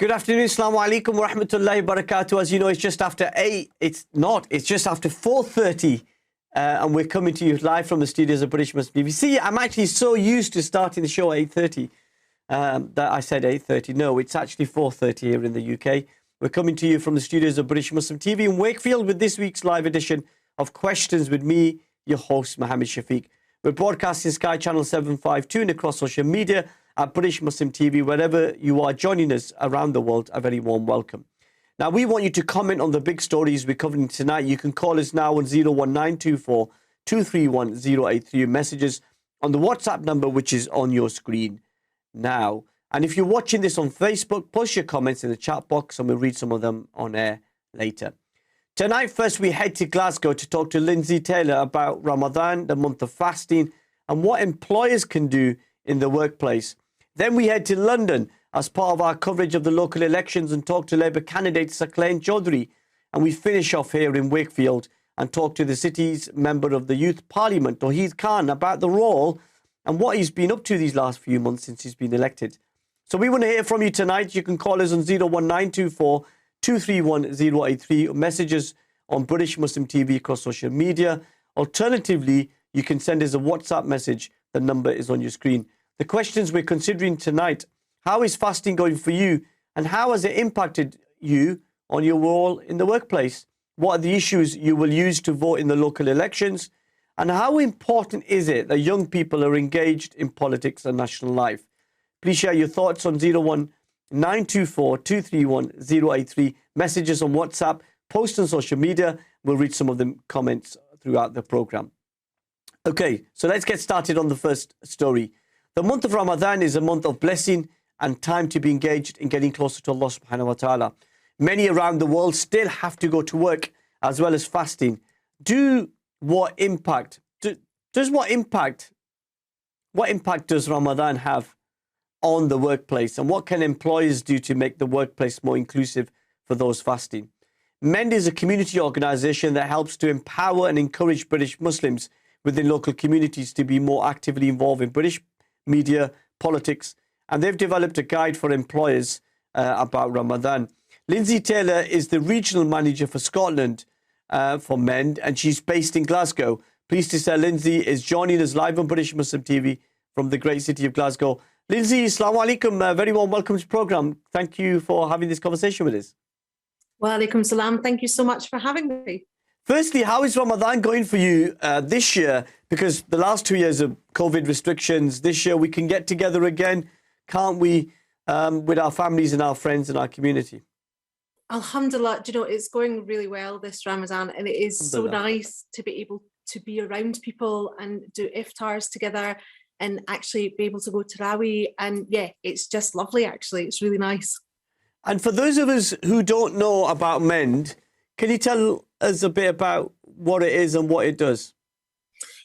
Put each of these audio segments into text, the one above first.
Good afternoon, Assalamu alaikum wa rahmatullahi wa barakatuh. As you know, it's just after 8. It's not. It's just after 4:30. And we're coming to you live from the studios of British Muslim TV. See, I'm actually so used to starting the show at 8:30 that I said 8:30. No, it's actually 4:30 here in the UK. We're coming to you from the studios of British Muslim TV in Wakefield with this week's live edition of Questions with me, your host, Mohammed Shafiq. We're broadcasting Sky Channel 752 and across social media at British Muslim TV. Wherever you are joining us around the world, a very warm welcome. Now, we want you to comment on the big stories we're covering tonight. You can call us now on 01924 231 083. Messages on the WhatsApp number, which is on your screen now. And if you're watching this on Facebook, post your comments in the chat box and we'll read some of them on air later. Tonight, first, we head to Glasgow to talk to Linsay Taylor about Ramadan, the month of fasting, and what employers can do in the workplace. Then we head to London as part of our coverage of the local elections and talk to Labour candidate Saqlain Choudry. And we finish off here in Wakefield and talk to the city's member of the Youth Parliament, Toheed Khan, about the role and what he's been up to these last few months since he's been elected. So we want to hear from you tonight. You can call us on 01924 231 083. Messages on British Muslim TV across social media. Alternatively, you can send us a WhatsApp message. The number is on your screen. The questions we're considering tonight: how is fasting going for you, and how has it impacted you on your role in the workplace? What are the issues you will use to vote in the local elections? And how important is it that young people are engaged in politics and national life? Please share your thoughts on 01924 231 083. Messages on WhatsApp, post on social media. We'll read some of the comments throughout the programme. Okay, so let's get started on the first story. The month of Ramadan is a month of blessing and time to be engaged in getting closer to Allah subhanahu wa ta'ala. Many around the world still have to go to work as well as fasting. What impact does Ramadan have on the workplace, and what can employers do to make the workplace more inclusive for those fasting? MEND is a community organisation that helps to empower and encourage British Muslims within local communities to be more actively involved in British media, politics, and they've developed a guide for employers about Ramadan. Linsay Taylor is the regional manager for Scotland for MEND, and she's based in Glasgow. Pleased to say Linsay is joining us live on British Muslim TV from the great city of Glasgow. Linsay, Assalamu alaikum. Very warm welcome to the programme. Thank you for having this conversation with us. Wa alaikum salam. Thank you so much for having me. Firstly, how is Ramadan going for you this year? Because the last 2 years of COVID restrictions, this year we can get together again, can't we, with our families and our friends and our community? Alhamdulillah, you know, it's going really well this Ramadan, and it is so nice to be able to be around people and do iftars together and actually be able to go Tarawih. And yeah, it's just lovely, actually. It's really nice. And for those of us who don't know about MEND, can you tell us a bit about what it is and what it does?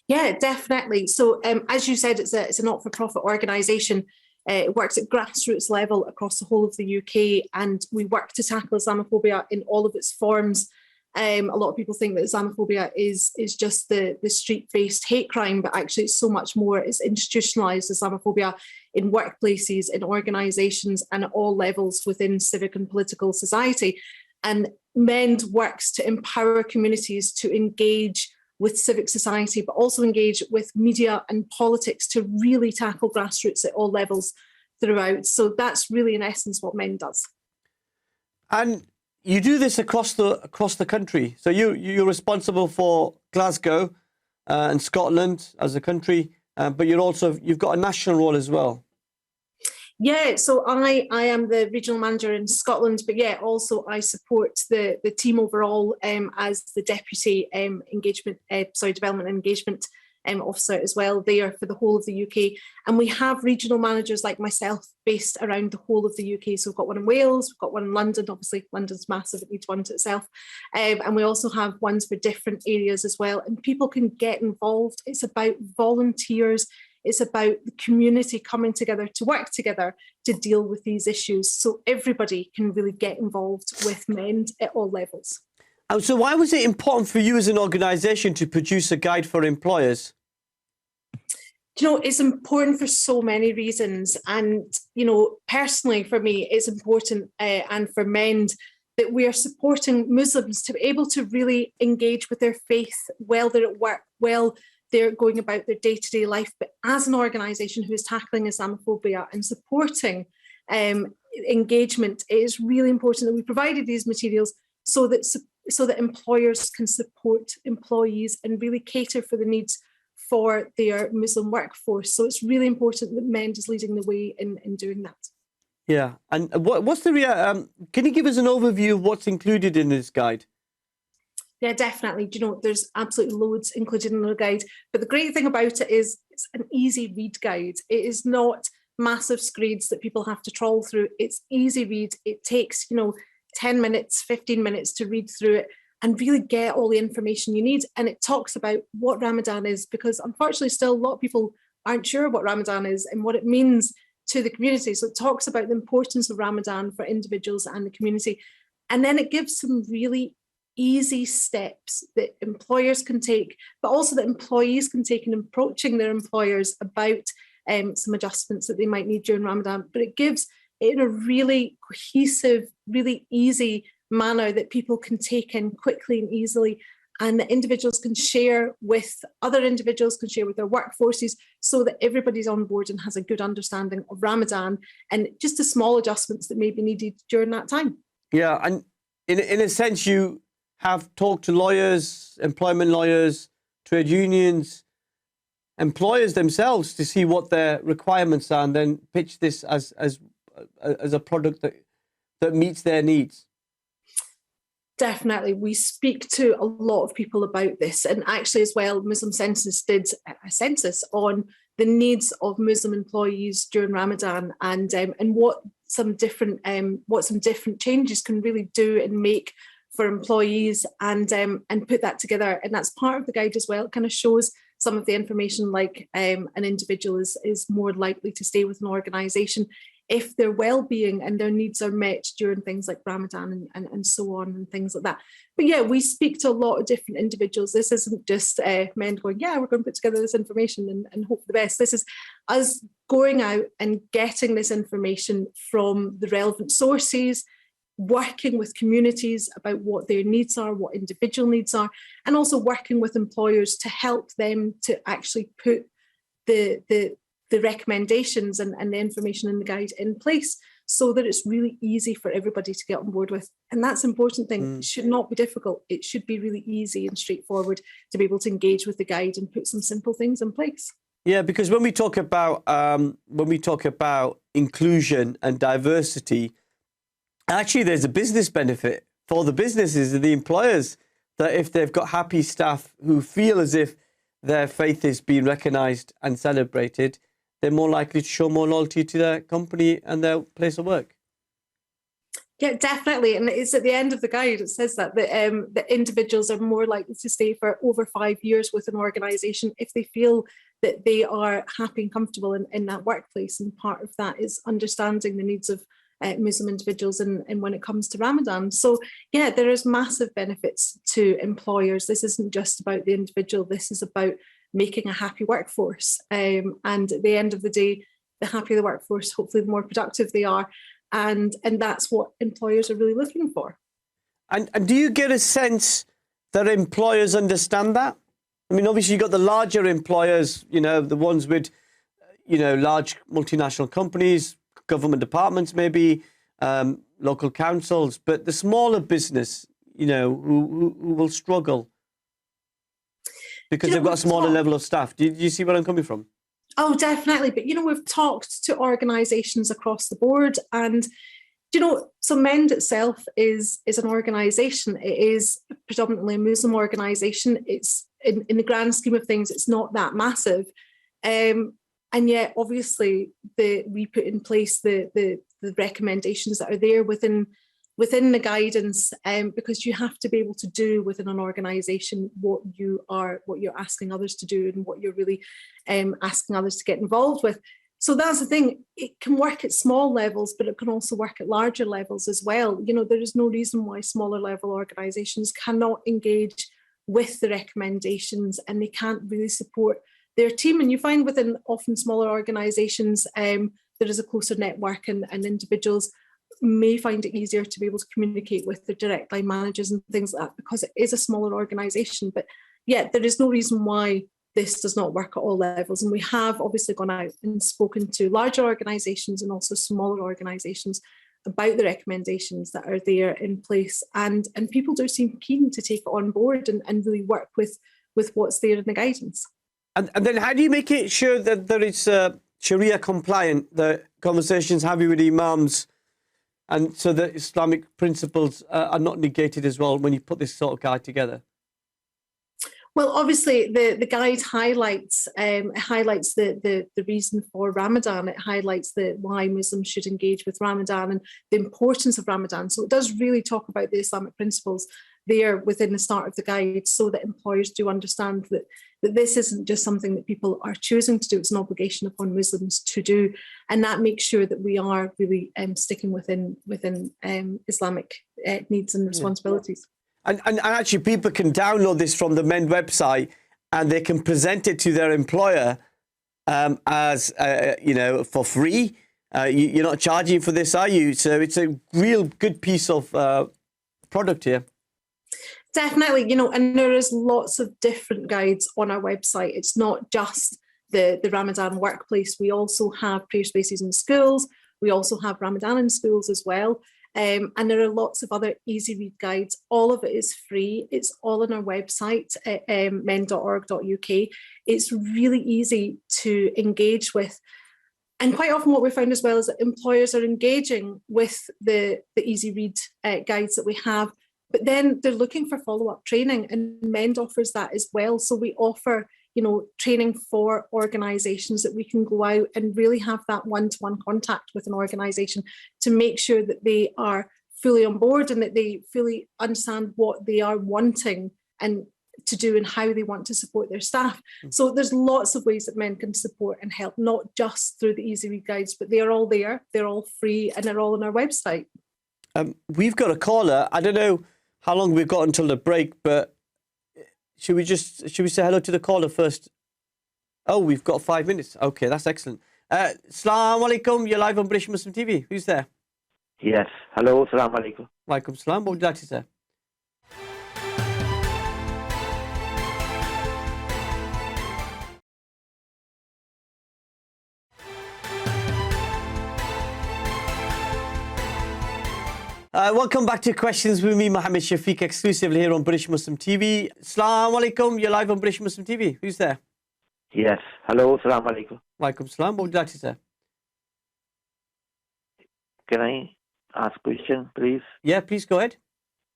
Yeah, definitely. So as you said, it's a not-for-profit organisation. It works at grassroots level across the whole of the UK, and we work to tackle Islamophobia in all of its forms. A lot of people think that Islamophobia is just the street-based hate crime, but actually it's so much more. It's institutionalised Islamophobia in workplaces, in organisations, and at all levels within civic and political society. And MEND works to empower communities to engage with civic society, but also engage with media and politics to really tackle grassroots at all levels throughout. So that's really, in essence, what MEND does. And you do this across the country. So you're responsible for Glasgow and Scotland as a country, but you've got a national role as well. Yeah, so I am the regional manager in Scotland, but yeah, also I support the team overall as the deputy development and engagement officer as well there for the whole of the UK. And we have regional managers like myself based around the whole of the UK. So we've got one in Wales, we've got one in London. Obviously, London's massive; it needs one to itself. And we also have ones for different areas as well. And people can get involved. It's about volunteers. It's about the community coming together to work together to deal with these issues. So everybody can really get involved with MEND at all levels. And so why was it important for you as an organisation to produce a guide for employers? It's important for so many reasons. And, personally for me, it's important and for MEND that we are supporting Muslims to be able to really engage with their faith while they're at work, while they're going about their day-to-day life. But as an organisation who is tackling Islamophobia and supporting engagement, it is really important that we provided these materials so that employers can support employees and really cater for the needs for their Muslim workforce. So it's really important that MEND is leading the way in doing that. Yeah, and what's the can you give us an overview of what's included in this guide? Yeah, definitely. There's absolutely loads included in the guide. But the great thing about it is it's an easy read guide. It is not massive screeds that people have to trawl through. It's easy read. It takes, 10 minutes, 15 minutes to read through it and really get all the information you need. And it talks about what Ramadan is, because unfortunately still a lot of people aren't sure what Ramadan is and what it means to the community. So it talks about the importance of Ramadan for individuals and the community. And then it gives some really easy steps that employers can take, but also that employees can take in approaching their employers about some adjustments that they might need during Ramadan. But it gives it in a really cohesive, really easy manner that people can take in quickly and easily, and that individuals can share with other individuals, can share with their workforces, so that everybody's on board and has a good understanding of Ramadan and just the small adjustments that may be needed during that time. Yeah, and in a sense, you have talked to lawyers, employment lawyers, trade unions, employers themselves to see what their requirements are, and then pitch this as a product that meets their needs. Definitely. We speak to a lot of people about this. And actually as well, Muslim Census did a census on the needs of Muslim employees during Ramadan and what some different changes can really do and make for employees and put that together. And that's part of the guide as well. It kind of shows some of the information, like an individual is more likely to stay with an organisation if their well-being and their needs are met during things like Ramadan and so on and things like that. But yeah, we speak to a lot of different individuals. This isn't just men going, yeah, we're going to put together this information and hope for the best. This is us going out and getting this information from the relevant sources, working with communities about what their needs are, what individual needs are, and also working with employers to help them to actually put the recommendations and the information in the guide in place so that it's really easy for everybody to get on board with. And that's an important thing. It should not be difficult. It should be really easy and straightforward to be able to engage with the guide and put some simple things in place. Yeah, because when we talk about inclusion and diversity, actually there's a business benefit for the businesses and the employers, that if they've got happy staff who feel as if their faith is being recognised and celebrated, they're more likely to show more loyalty to their company and their place of work. Yeah, definitely. And it's at the end of the guide, it says that the individuals are more likely to stay for over 5 years with an organisation if they feel that they are happy and comfortable in that workplace. And part of that is understanding the needs of Muslim individuals and when it comes to Ramadan. So yeah, there is massive benefits to employers. This isn't just about the individual. This is about making a happy workforce. And at the end of the day, the happier the workforce, hopefully the more productive they are. And that's what employers are really looking for. And do you get a sense that employers understand that? I mean, obviously you've got the larger employers, the ones with, large multinational companies, government departments maybe, local councils, but the smaller business, who will struggle because they've got a smaller level of staff. Do you see where I'm coming from? Oh, definitely. But, we've talked to organisations across the board and, so MEND itself is an organisation. It is predominantly a Muslim organisation. It's in the grand scheme of things, it's not that massive. And yet, obviously, we put in place the recommendations that are there within the guidance, because you have to be able to do within an organisation what you're asking others to do and what you're really asking others to get involved with. So that's the thing. It can work at small levels, but it can also work at larger levels as well. There is no reason why smaller level organisations cannot engage with the recommendations and they can't really support their team. And you find within often smaller organisations, there is a closer network, and individuals may find it easier to be able to communicate with their direct line managers and things like that, because it is a smaller organisation. But yet there is no reason why this does not work at all levels. And we have obviously gone out and spoken to larger organisations and also smaller organisations about the recommendations that are there in place. And people do seem keen to take it on board and really work with what's there in the guidance. And then how do you make it sure that there is Sharia compliant, the conversations having with imams, and so that Islamic principles are not negated as well when you put this sort of guide together? Well, obviously, the guide highlights the reason for Ramadan. It highlights why Muslims should engage with Ramadan and the importance of Ramadan. So it does really talk about the Islamic principles there within the start of the guide, so that employers do understand that this isn't just something that people are choosing to do. It's an obligation upon Muslims to do, and that makes sure that we are really sticking within Islamic needs and responsibilities. And actually, people can download this from the MEND website, and they can present it to their employer as for free. You're not charging for this, are you? So it's a real good piece of product here. Definitely, and there is lots of different guides on our website. It's not just the Ramadan workplace. We also have prayer spaces in schools. We also have Ramadan in schools as well. And there are lots of other easy read guides. All of it is free. It's all on our website, men.org.uk. It's really easy to engage with. And quite often what we found as well is that employers are engaging with the easy read guides that we have, but then they're looking for follow-up training, and MEND offers that as well. So we offer, training for organisations that we can go out and really have that one-to-one contact with an organisation to make sure that they are fully on board and that they fully understand what they are wanting and to do and how they want to support their staff. So there's lots of ways that MEND can support and help, not just through the easy read guides, but they are all there, they're all free, and they're all on our website. We've got a caller. I don't know how long we've got until the break, but should we say hello to the caller first? Oh, we've got 5 minutes. Okay, that's excellent. Assalamu alaikum, you're live on British Muslim TV. Who's there? Yes. Hello, assalamu alaikum. Walaikum salam. What would you like to say? Welcome back to Questions with me, Mohammed Shafiq, exclusively here on British Muslim TV. Assalamu alaikum, you're live on British Muslim TV. Who's there? Yes. Hello, assalamu alaikum. Walaikum salam. What would you like to say? Can I ask a question, please? Yeah, please go ahead.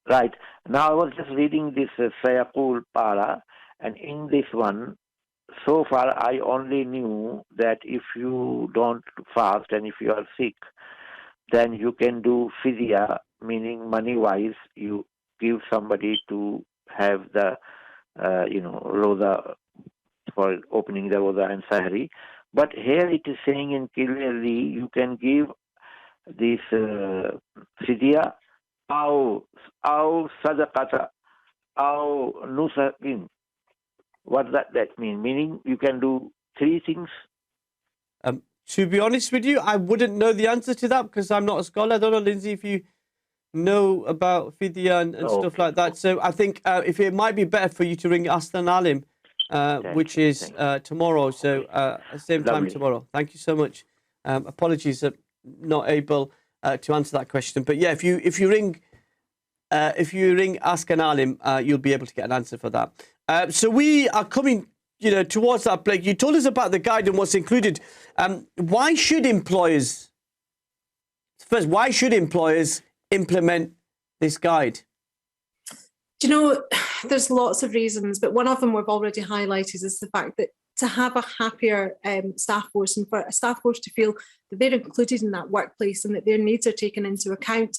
Right. Now, I was just reading this Sayaqul Para, and in this one, so far I only knew that if you don't fast and if you are sick, then you can do fidya, meaning money-wise, you give somebody to have the, roza for opening the roza and sahri. But here it is saying in clearly you can give this fidya, aw sadaqata, aw nusakin. What does that mean? Meaning you can do three things. To be honest with you, I wouldn't know the answer to that because I'm not a scholar. I don't know, Lindsay, if you know about fidya and stuff like that. So I think if it might be better for you to ring Aslan Alim, which is tomorrow. So same time tomorrow. Thank you so much. Apologies, not able to answer that question. But yeah, if you ring Aslan Alim, you'll be able to get an answer for that. So we are coming, towards that, Blake. You told us about the guide and what's included. Why should employers implement this guide? There's lots of reasons, but one of them we've already highlighted is the fact that to have a happier staff force and for a staff force to feel that they're included in that workplace and that their needs are taken into account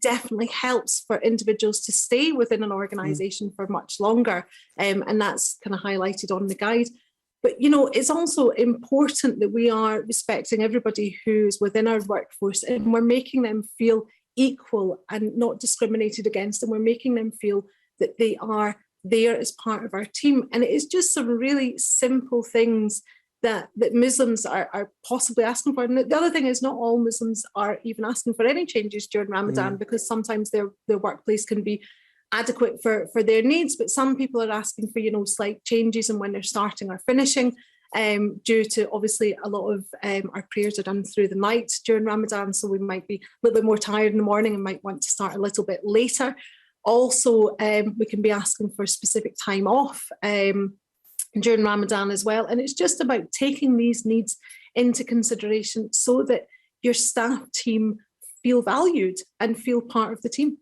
definitely helps for individuals to stay within an organisation for much longer. And that's kind of highlighted on the guide. But, it's also important that we are respecting everybody who's within our workforce and we're making them feel equal and not discriminated against. And we're making them feel that they are there as part of our team. And it is just some really simple things that Muslims are possibly asking for. And the other thing is, not all Muslims are even asking for any changes during Ramadan, because sometimes their workplace can be adequate for their needs, but some people are asking for, slight changes in when they're starting or finishing, due to, obviously, a lot of our prayers are done through the night during Ramadan, so we might be a little bit more tired in the morning and might want to start a little bit later. Also, we can be asking for specific time off during Ramadan as well. And it's just about taking these needs into consideration so that your staff team feel valued and feel part of the team.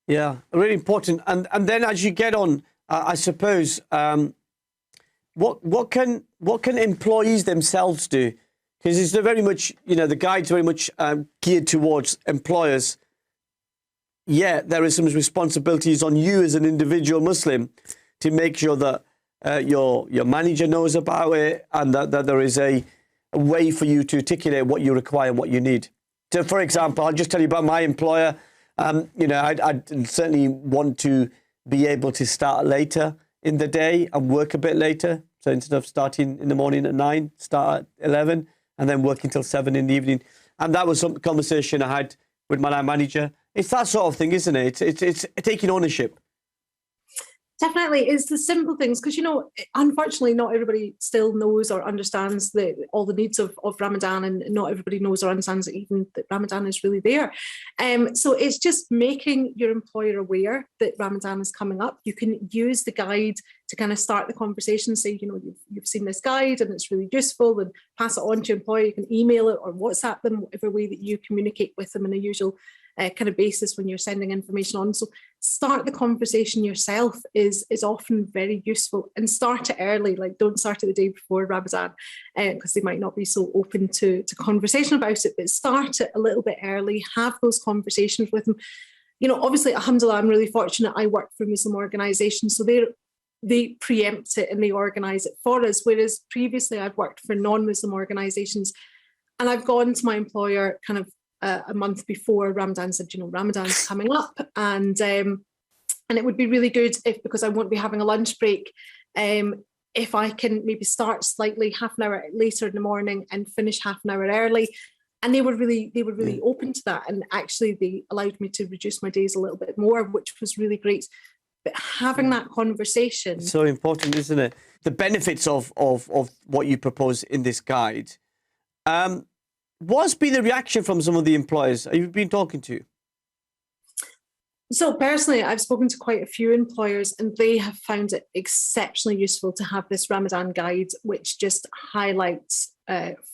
Yeah, really important. And then as you get on, I suppose, what can employees themselves do? Because it's very much, the guide's very much geared towards employers. Yeah, there is some responsibilities on you as an individual Muslim to make sure that your manager knows about it, and that there is a way for you to articulate what you require and what you need. So, for example, I'll just tell you about my employer. I'd certainly want to be able to start later in the day and work a bit later. So instead of starting in the morning at 9, start at 11, and then work until 7 in the evening. And that was some conversation I had with my line manager. It's that sort of thing, isn't it? It's taking ownership. Definitely, it's the simple things, because, unfortunately, not everybody still knows or understands all the needs of Ramadan, and not everybody knows or understands even that Ramadan is really there. So it's just making your employer aware that Ramadan is coming up. You can use the guide to kind of start the conversation, say, you've seen this guide and it's really useful, and pass it on to your employer. You can email it or WhatsApp them, whatever way that you communicate with them in a usual kind of basis when you're sending information on. So start the conversation yourself is often very useful, and start it early. Like, don't start it the day before Ramadan, because they might not be so open to conversation about it, but start it a little bit early, have those conversations with them. Obviously, alhamdulillah, I'm really fortunate. I work for Muslim organisations, so they preempt it and they organise it for us, whereas previously I've worked for non-Muslim organisations, and I've gone to my employer kind of a month before Ramadan, said, Ramadan's coming up, and it would be really good because I won't be having a lunch break, if I can maybe start slightly half an hour later in the morning and finish half an hour early. And they were really open to that, and actually they allowed me to reduce my days a little bit more, which was really great. But having that conversation, it's so important, isn't it? The benefits of what you propose in this guide. What's been the reaction from some of the employers you've been talking to? So personally, I've spoken to quite a few employers, and they have found it exceptionally useful to have this Ramadan guide, which just highlights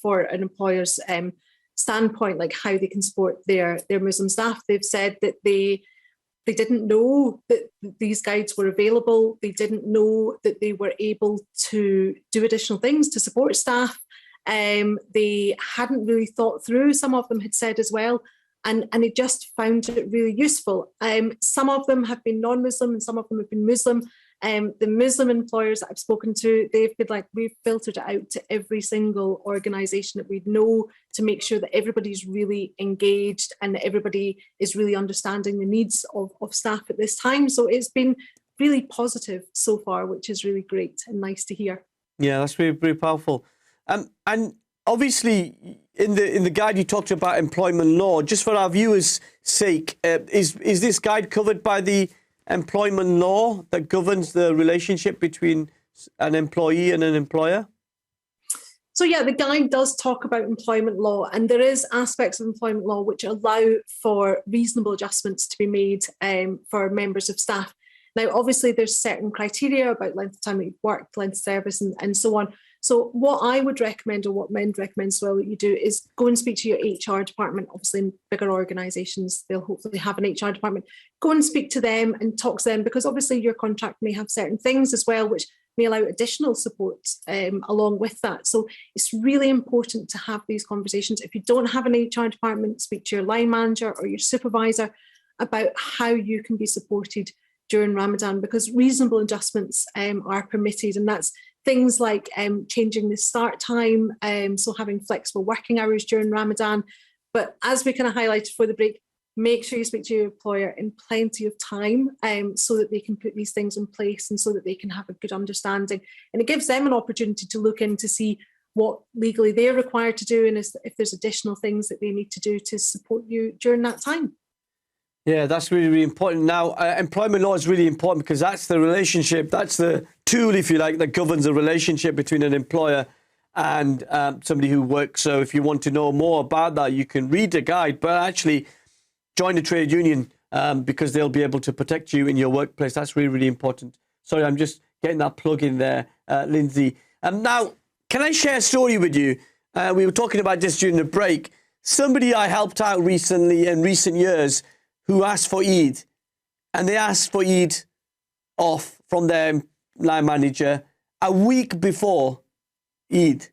for an employer's standpoint, like how they can support their Muslim staff. They've said that they didn't know that these guides were available. They didn't know that they were able to do additional things to support staff. They hadn't really thought through, some of them had said as well, and they just found it really useful. Some of them have been non-Muslim and some of them have been Muslim. The Muslim employers that I've spoken to, they've been like, we've filtered it out to every single organisation that we know to make sure that everybody's really engaged and that everybody is really understanding the needs of staff at this time. So it's been really positive so far, which is really great and nice to hear. Yeah, that's really, really powerful. And obviously, in the guide you talked about employment law. Just for our viewers' sake, is this guide covered by the employment law that governs the relationship between an employee and an employer? So yeah, the guide does talk about employment law, and there is aspects of employment law which allow for reasonable adjustments to be made for members of staff. Now, obviously, there's certain criteria about length of time that you've worked, length of service, and so on. So what I would recommend, or what MEND recommends as well, that you do is go and speak to your HR department. Obviously, in bigger organisations, they'll hopefully have an HR department. Go and speak to them and talk to them, because obviously your contract may have certain things as well, which may allow additional support along with that. So it's really important to have these conversations. If you don't have an HR department, speak to your line manager or your supervisor about how you can be supported during Ramadan, because reasonable adjustments are permitted, and that's things like changing the start time, so having flexible working hours during Ramadan. But as we kind of highlighted for the break, make sure you speak to your employer in plenty of time, so that they can put these things in place and so that they can have a good understanding. And it gives them an opportunity to look in to see what legally they're required to do and if there's additional things that they need to do to support you during that time. Yeah, that's really, really important. Now, employment law is really important because that's the relationship, that's the tool, if you like, that governs the relationship between an employer and somebody who works. So if you want to know more about that, you can read the guide, but actually join the trade union because they'll be able to protect you in your workplace. That's really, really important. Sorry, I'm just getting that plug in there, Linsay. Now, can I share a story with you? We were talking about this during the break. Somebody I helped out recently in recent years who asked for Eid, and they asked for Eid off from their line manager a week before Eid.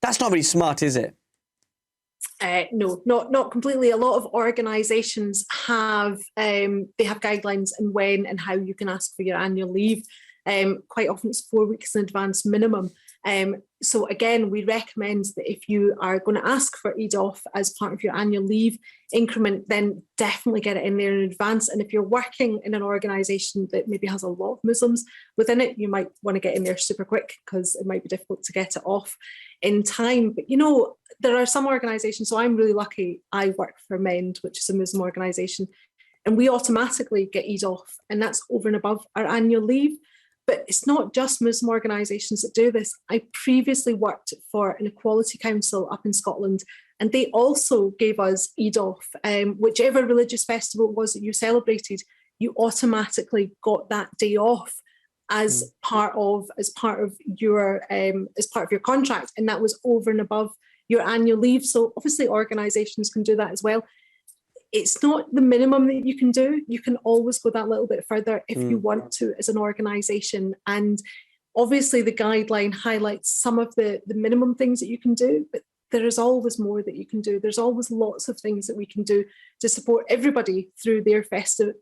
That's not very smart, is it? No, not completely. A lot of organisations have they have guidelines on when and how you can ask for your annual leave. Quite often it's 4 weeks in advance minimum. So again, we recommend that if you are going to ask for Eid off as part of your annual leave increment, then definitely get it in there in advance. And if you're working in an organisation that maybe has a lot of Muslims within it, you might want to get in there super quick because it might be difficult to get it off in time. But you know, there are some organisations, so I'm really lucky, I work for MEND, which is a Muslim organisation, and we automatically get Eid off, and that's over and above our annual leave. But it's not just Muslim organisations that do this. I previously worked for an equality council up in Scotland, and they also gave us Eid off. Whichever religious festival it was that you celebrated, you automatically got that day off as part of your contract, and that was over and above your annual leave. So obviously organisations can do that as well. It's not the minimum that you can do. You can always go that little bit further if you want to as an organisation. And obviously the guideline highlights some of the minimum things that you can do, but there is always more that you can do. There's always lots of things that we can do to support everybody through their festive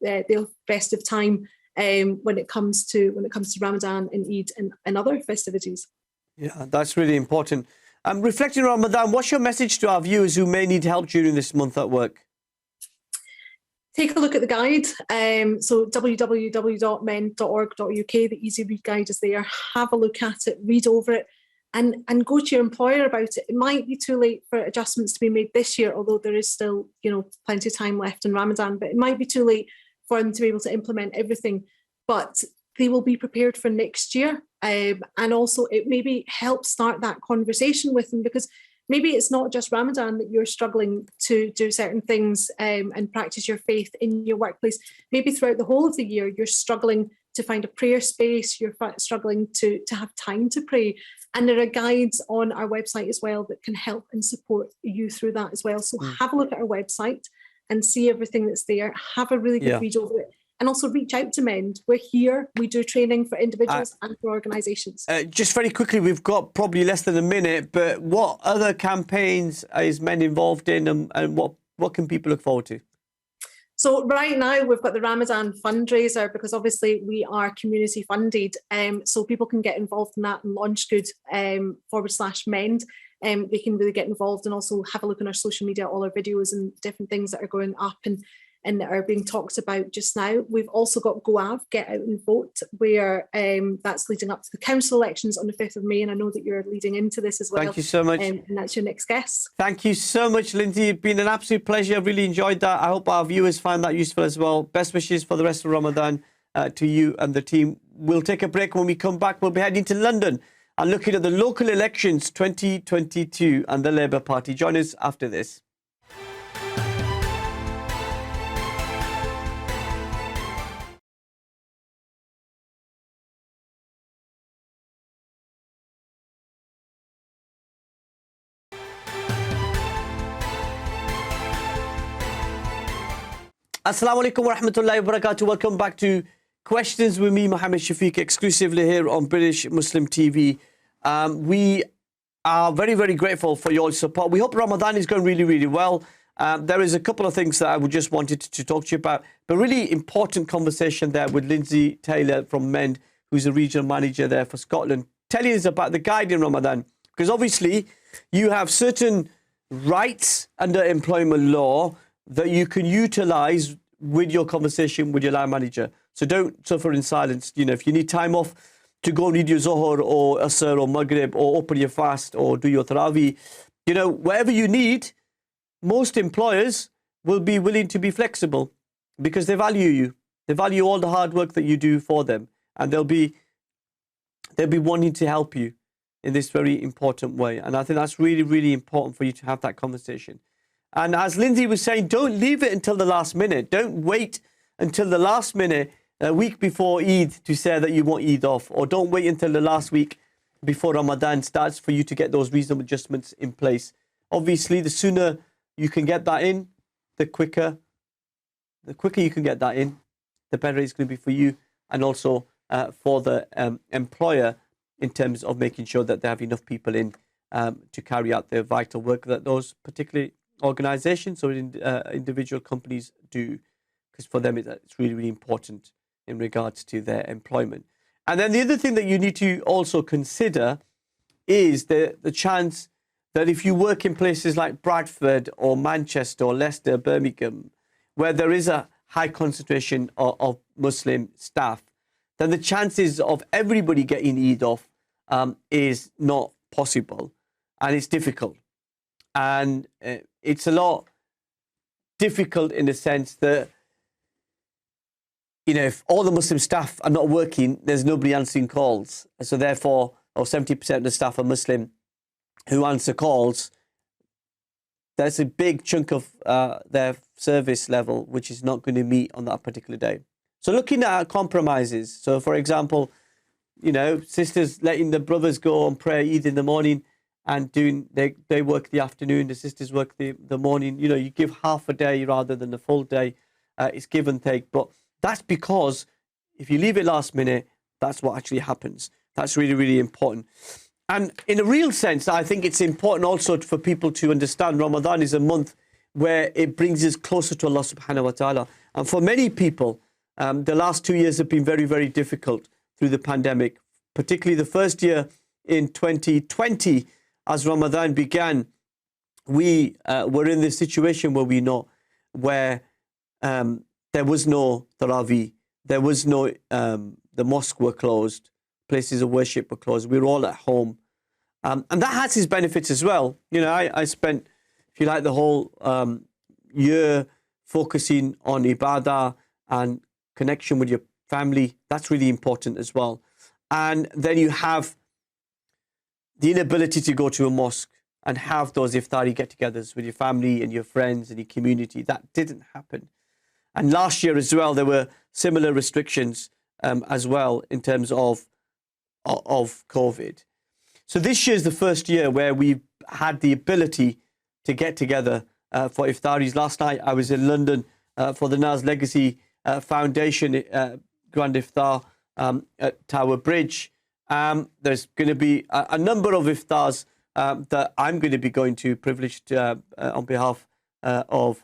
time when it comes to Ramadan and Eid and other festivities. Yeah, that's really important. Reflecting on Ramadan, what's your message to our viewers who may need help during this month at work? Take a look at the guide. So www.men.org.uk, the easy read guide is there. Have a look at it, read over it, and go to your employer about it. It might be too late for adjustments to be made this year, although there is still, plenty of time left in Ramadan, but it might be too late for them to be able to implement everything. But they will be prepared for next year. And also it maybe helps start that conversation with them, because maybe it's not just Ramadan that you're struggling to do certain things and practice your faith in your workplace. Maybe throughout the whole of the year, you're struggling to find a prayer space, you're struggling to have time to pray. And there are guides on our website as well that can help and support you through that as well. So have a look at our website and see everything that's there. Have a really good read over it. And also reach out to MEND. We're here. We do training for individuals and for organisations. Just very quickly, we've got probably less than a minute, but what other campaigns is MEND involved in, and what can people look forward to? So right now we've got the Ramadan fundraiser, because obviously we are community funded. So people can get involved in that and launchgood.com/MEND. They can really get involved and also have a look on our social media, all our videos and different things that are going up and that are being talked about just now. We've also got GoAv, Get Out and Vote, where that's leading up to the council elections on the 5th of May. And I know that you're leading into this as well. Thank you so much. And that's your next guest. Thank you so much, Linsay. It's been an absolute pleasure. I've really enjoyed that. I hope our viewers find that useful as well. Best wishes for the rest of Ramadan to you and the team. We'll take a break. When we come back, we'll be heading to London and looking at the local elections 2022 and the Labour Party. Join us after this. Assalamu alaikum wa rahmatullahi wa barakatuh. Welcome back to Questions with me, Mohammed Shafiq, exclusively here on British Muslim TV. We are very, very grateful for your support. We hope Ramadan is going really, really well. There is a couple of things that I would just wanted to talk to you about, but really important conversation there with Linsay Taylor from MEND, who's a regional manager there for Scotland, telling us about the guide in Ramadan. Because obviously you have certain rights under employment law that you can utilize with your conversation with your line manager. So don't suffer in silence. You know, if you need time off to go and read your Zohar or Asr or Maghrib or open your fast or do your Taraweeh, you know, whatever you need, most employers will be willing to be flexible because they value you. They value all the hard work that you do for them, and they'll be wanting to help you in this very important way. And I think that's really, really important for you to have that conversation. And as Linsay was saying, don't leave it until the last minute. Don't wait until the last minute, a week before Eid, to say that you want Eid off. Or don't wait until the last week before Ramadan starts for you to get those reasonable adjustments in place. Obviously, the sooner you can get that in, the quicker you can get that in, the better it's going to be for you and also for the employer in terms of making sure that they have enough people in to carry out their vital work that those particularly organizations or individual companies do, because for them it's really, really important in regards to their employment. And then the other thing that you need to also consider is the chance that if you work in places like Bradford or Manchester or Leicester, Birmingham, where there is a high concentration of Muslim staff, then the chances of everybody getting Eid off is not possible, and it's difficult. And it's a lot difficult in the sense that, you know, if all the Muslim staff are not working, there's nobody answering calls. So therefore, or 70% of the staff are Muslim who answer calls, there's a big chunk of their service level which is not going to meet on that particular day. So looking at compromises. So for example, you know, sisters letting the brothers go and pray Eid in the morning and they work the afternoon, the sisters work the morning. You know, you give half a day rather than the full day. It's give and take. But that's because if you leave it last minute, that's what actually happens. That's really, really important. And in a real sense, I think it's important also for people to understand Ramadan is a month where it brings us closer to Allah subhanahu wa ta'ala. And for many people, the last 2 years have been very, very difficult through the pandemic, particularly the first year in 2020. As Ramadan began, we were in this situation where there was no Taraweeh, there was no, the mosques were closed, places of worship were closed, we were all at home. And that has its benefits as well. You know, I spent, if you like, the whole year focusing on ibadah and connection with your family. That's really important as well. And then you have the inability to go to a mosque and have those iftari get-togethers with your family and your friends and your community. That didn't happen. And last year as well, there were similar restrictions as well in terms of COVID. So this year is the first year where we've had the ability to get together for iftaris. Last night I was in London for the Naz Legacy Foundation Grand Iftar at Tower Bridge. There's going to be a number of iftars that I'm going to be going to, privileged on behalf of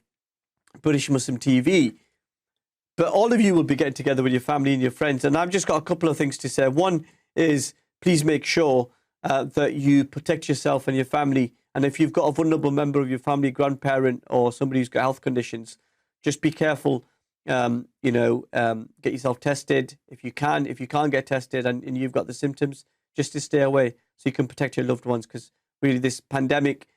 British Muslim TV. But all of you will be getting together with your family and your friends. And I've just got a couple of things to say. One is, please make sure that you protect yourself and your family. And if you've got a vulnerable member of your family, grandparent, or somebody who's got health conditions, just be careful. Get yourself tested if you can. If you can't get tested and you've got the symptoms, just to stay away so you can protect your loved ones. Because really, this pandemic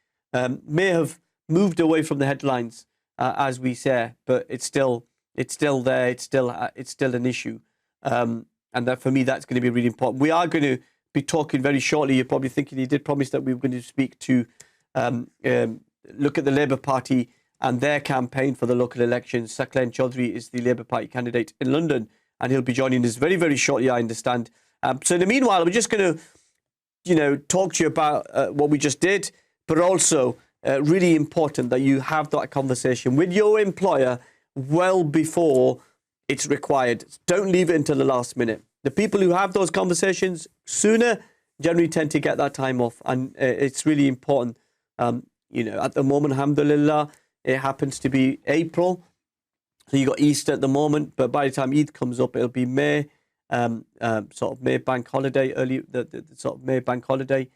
may have moved away from the headlines, as we say, but it's still there. It's still an issue, and that for me, that's going to be really important. We are going to be talking very shortly. You're probably thinking he did promise that we were going to speak to look at the Labour Party and their campaign for the local elections. Saqlain Choudry is the Labour Party candidate in London, and he'll be joining us very, very shortly, I understand. So in the meanwhile, we're just going to, talk to you about what we just did, but also really important that you have that conversation with your employer well before it's required. Don't leave it until the last minute. The people who have those conversations sooner generally tend to get that time off, and it's really important. At the moment, alhamdulillah, it happens to be April, so you got Easter at the moment, but by the time Eid comes up, it'll be May, sort of May bank holiday, the sort of May bank holiday,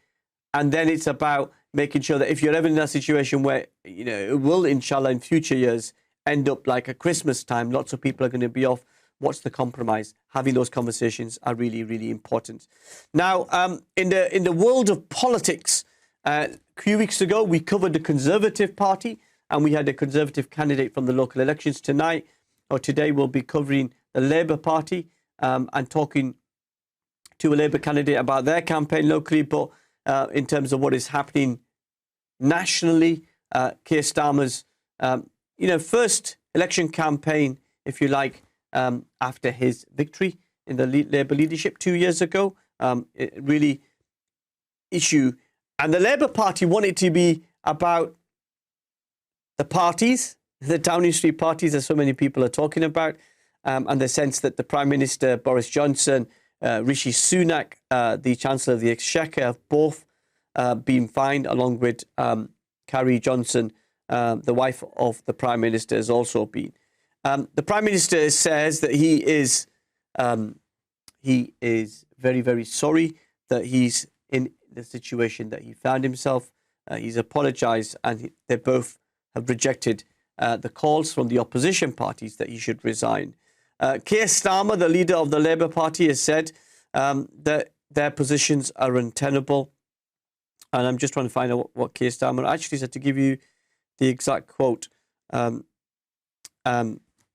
and then it's about making sure that if you're ever in that situation where it will, inshallah, in future years, end up like at Christmas time, lots of people are going to be off. What's the compromise? Having those conversations are really, really important. Now, in the world of politics, a few weeks ago, we covered the Conservative Party, and we had a Conservative candidate from the local elections. Tonight, or today, we'll be covering the Labour Party and talking to a Labour candidate about their campaign locally, but in terms of what is happening nationally, Keir Starmer's first election campaign, if you like, after his victory in the Labour leadership 2 years ago, it really issue. And the Labour Party wanted to be about the parties, the Downing Street parties, as so many people are talking about, and the sense that the Prime Minister, Boris Johnson, Rishi Sunak, the Chancellor of the Exchequer, have both been fined, along with Carrie Johnson, the wife of the Prime Minister, has also been. The Prime Minister says that he is very, very sorry that he's in the situation that he found himself. He's apologised, and they both have rejected the calls from the opposition parties that he should resign. Keir Starmer, the leader of the Labour Party, has said that their positions are untenable. And I'm just trying to find out what Keir Starmer actually said, to give you the exact quote.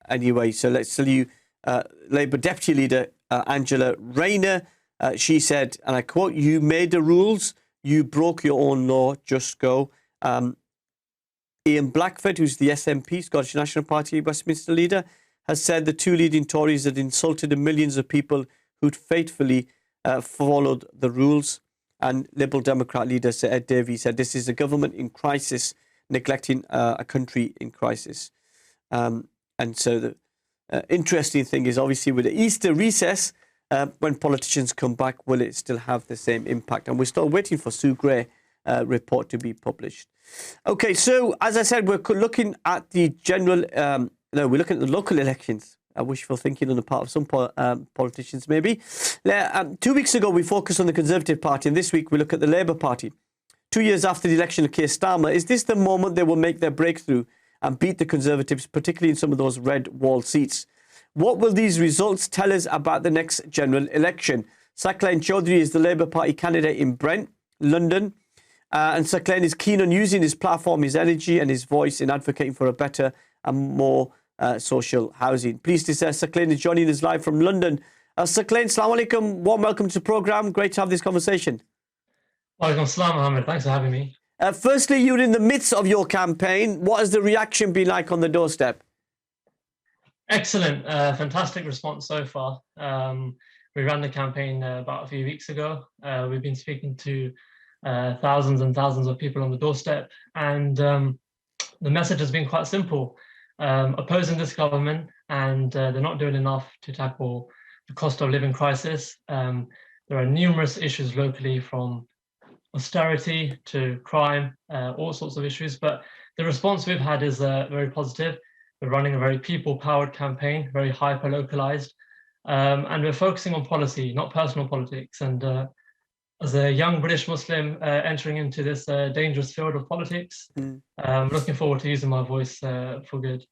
Anyway, so let's tell you, Labour Deputy Leader Angela Rayner, she said, and I quote, "You made the rules, you broke your own law, just go." Ian Blackford, who's the SNP, Scottish National Party Westminster leader, has said the two leading Tories had insulted the millions of people who'd faithfully followed the rules. And Liberal Democrat leader Sir Ed Davey said this is a government in crisis, neglecting a country in crisis. And so the interesting thing is, obviously, with the Easter recess, when politicians come back, will it still have the same impact? And we're still waiting for Sue Gray report to be published. Okay, so as I said, we're looking at the general, we're looking at the local elections. Wishful thinking on the part of some politicians, maybe. 2 weeks ago, we focused on the Conservative Party, and this week we look at the Labour Party. 2 years after the election of Keir Starmer, is this the moment they will make their breakthrough and beat the Conservatives, particularly in some of those red wall seats? What will these results tell us about the next general election? Saqlain Choudry is the Labour Party candidate in Brent, London, and Saqlain is keen on using his platform, his energy and his voice in advocating for a better and more social housing. Pleased to say Saqlain is joining us live from London. Saqlain, Assalamu alaikum, warm welcome to the programme. Great to have this conversation. Walaikum assalam, Mohammed. Thanks for having me. Firstly, you're in the midst of your campaign. What has the reaction been like on the doorstep? Excellent. Fantastic response so far. We ran the campaign about a few weeks ago. We've been speaking to thousands and thousands of people on the doorstep, and the message has been quite simple. Opposing this government, and they're not doing enough to tackle the cost of living crisis. There are numerous issues locally, from austerity to crime, all sorts of issues. But the response we've had is very positive. We're running a very people-powered campaign, very hyper-localized, and we're focusing on policy, not personal politics. And as a young British Muslim entering into this dangerous field of politics, I'm looking forward to using my voice for good.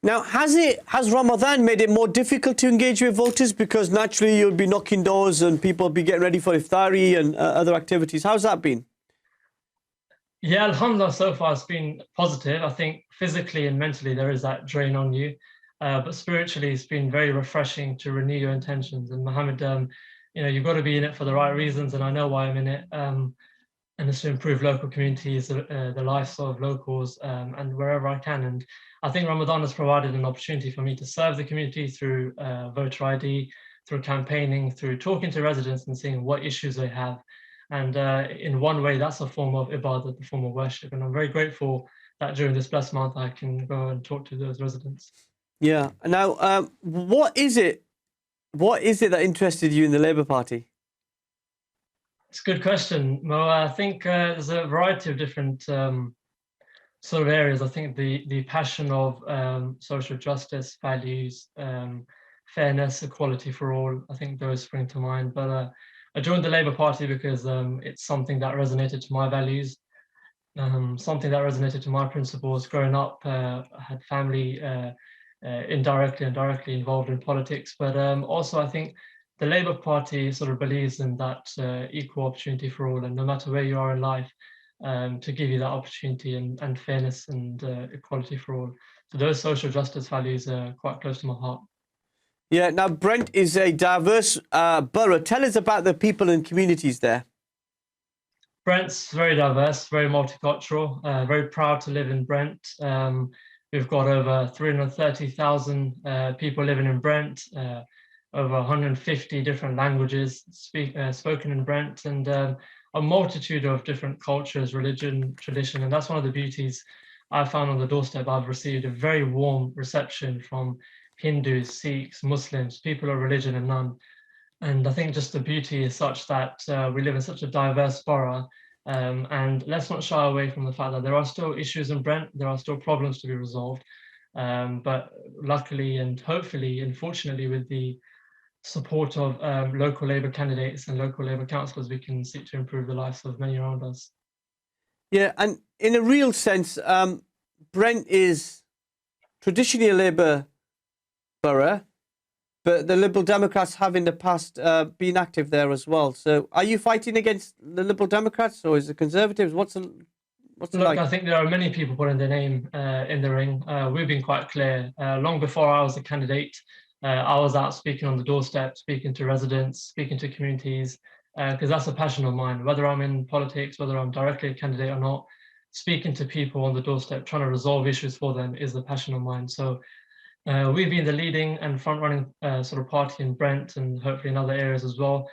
Now, has Ramadan made it more difficult to engage with voters? Because naturally you'll be knocking doors and people will be getting ready for iftari and other activities. How's that been? Yeah, alhamdulillah, so far it's been positive. I think physically and mentally there is that drain on you, but spiritually it's been very refreshing to renew your intentions. And Mohammed, you've got to be in it for the right reasons, and I know why I'm in it. And it's to improve local communities, the lives of locals, and wherever I can. And I think Ramadan has provided an opportunity for me to serve the community through voter ID, through campaigning, through talking to residents and seeing what issues they have. And in one way, that's a form of ibadah, a form of worship. And I'm very grateful that during this blessed month, I can go and talk to those residents. Yeah. Now, what is it that interested you in the Labour Party? It's a good question. Well, I think there's a variety of different sort of areas. I think the passion of social justice, values, fairness, equality for all, I think those spring to mind. But I joined the Labour Party because it's something that resonated to my values. something that resonated to my principles. Growing up, I had family indirectly and directly involved in politics, but also I think the Labour Party sort of believes in that equal opportunity for all, and no matter where you are in life, to give you that opportunity and fairness and equality for all. So those social justice values are quite close to my heart. Yeah, now Brent is a diverse borough. Tell us about the people and communities there. Brent's very diverse, very multicultural, very proud to live in Brent. We've got over 330,000 people living in Brent, over 150 different languages spoken in Brent, and a multitude of different cultures, religion, tradition. And that's one of the beauties I found on the doorstep. I've received a very warm reception from Hindus, Sikhs, Muslims, people of religion and none. And I think just the beauty is such that we live in such a diverse borough. And let's not shy away from the fact that there are still issues in Brent, there are still problems to be resolved. But luckily and hopefully and fortunately, with the support of local Labour candidates and local Labour councillors, we can seek to improve the lives of many around us. Yeah, and in a real sense, Brent is traditionally a Labour borough, but the Liberal Democrats have in the past been active there as well. So are you fighting against the Liberal Democrats or is the Conservatives? What's it like? I think there are many people putting their name in the ring. We've been quite clear. Long before I was a candidate, I was out speaking on the doorstep, speaking to residents, speaking to communities, because that's a passion of mine. Whether I'm in politics, whether I'm directly a candidate or not, speaking to people on the doorstep, trying to resolve issues for them is a passion of mine. So we've been the leading and front-running sort of party in Brent and hopefully in other areas as well.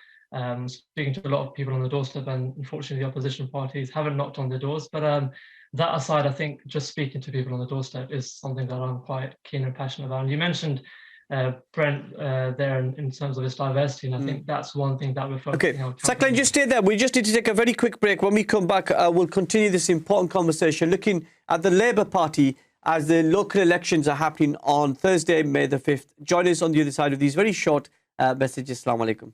Speaking to a lot of people on the doorstep, and unfortunately the opposition parties haven't knocked on their doors. But that aside, I think just speaking to people on the doorstep is something that I'm quite keen and passionate about. And you mentioned Brent there in terms of its diversity, and I think that's one thing that we're focusing on. Saqlain, just stay there. We just need to take a very quick break. When we come back, we'll continue this important conversation looking at the Labour Party as the local elections are happening on Thursday, May the 5th. Join us on the other side of these very short messages. Assalamu alaikum.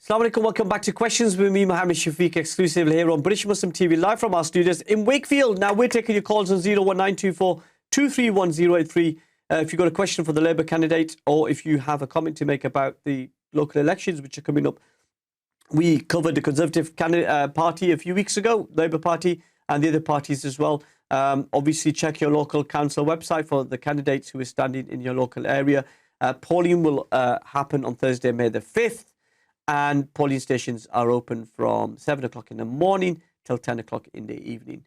Assalamu alaikum, welcome back to Questions with me, Mohammed Shafiq, exclusively here on British Muslim TV, live from our studios in Wakefield. Now, we're taking your calls on 01924 231083. If you've got a question for the Labour candidate or if you have a comment to make about the local elections which are coming up. We covered the Conservative Party a few weeks ago, Labour Party, and the other parties as well. Obviously, check your local council website for the candidates who are standing in your local area. Polling will happen on Thursday, May the 5th. And polling stations are open from 7 o'clock in the morning till 10 o'clock in the evening.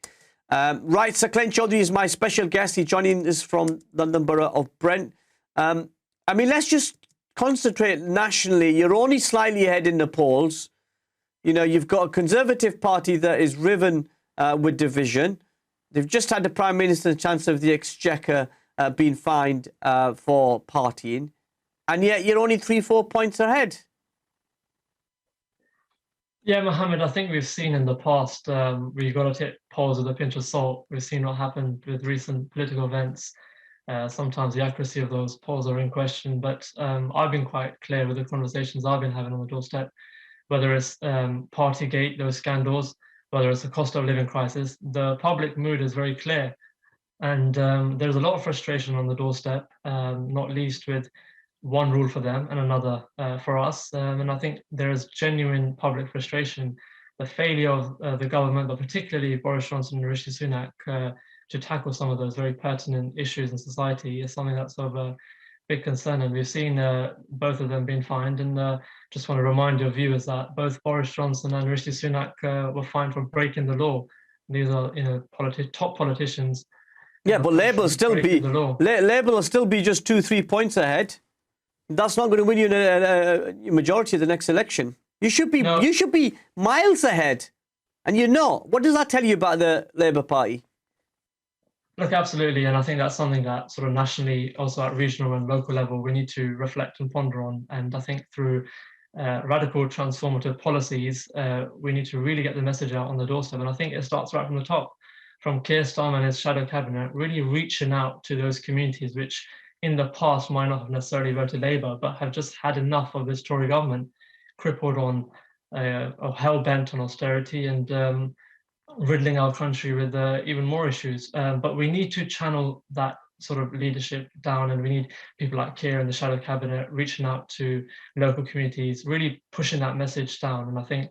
Right, Saqlain Choudry is my special guest. He's joining us from London Borough of Brent. I mean, let's just concentrate nationally. You're only slightly ahead in the polls. You know, you've got a Conservative Party that is riven with division. They've just had the Prime Minister and Chancellor of the Exchequer being fined for partying. And yet you're only 3-4 points ahead. Yeah, Mohammed, I think we've seen in the past, we've got to take polls with a pinch of salt. We've seen what happened with recent political events. Sometimes the accuracy of those polls are in question, but I've been quite clear with the conversations I've been having on the doorstep, whether it's Partygate, those scandals, whether it's a cost of living crisis, the public mood is very clear. And there's a lot of frustration on the doorstep, not least with one rule for them and another for us. And I think there is genuine public frustration. The failure of the government, but particularly Boris Johnson and Rishi Sunak, to tackle some of those very pertinent issues in society is something that's of a big concern. And we've seen both of them being fined. And just want to remind your viewers that both Boris Johnson and Rishi Sunak were fined for breaking the law. These are, top politicians. Yeah, but Labour will still be Labour will still be just 2-3 points ahead. That's not going to win you a majority of the next election. You should be miles ahead, and you're not. What does that tell you about the Labour Party? Look, absolutely, and I think that's something that sort of nationally, also at regional and local level, we need to reflect and ponder on. And I think through radical transformative policies, we need to really get the message out on the doorstep. And I think it starts right from the top, from Keir Starmer and his shadow cabinet, really reaching out to those communities which in the past might not have necessarily voted Labour, but have just had enough of this Tory government, crippled on, or hell-bent on austerity and riddling our country with even more issues. But we need to channel that sort of leadership down, and we need people like Keir in the shadow cabinet reaching out to local communities, really pushing that message down. And I think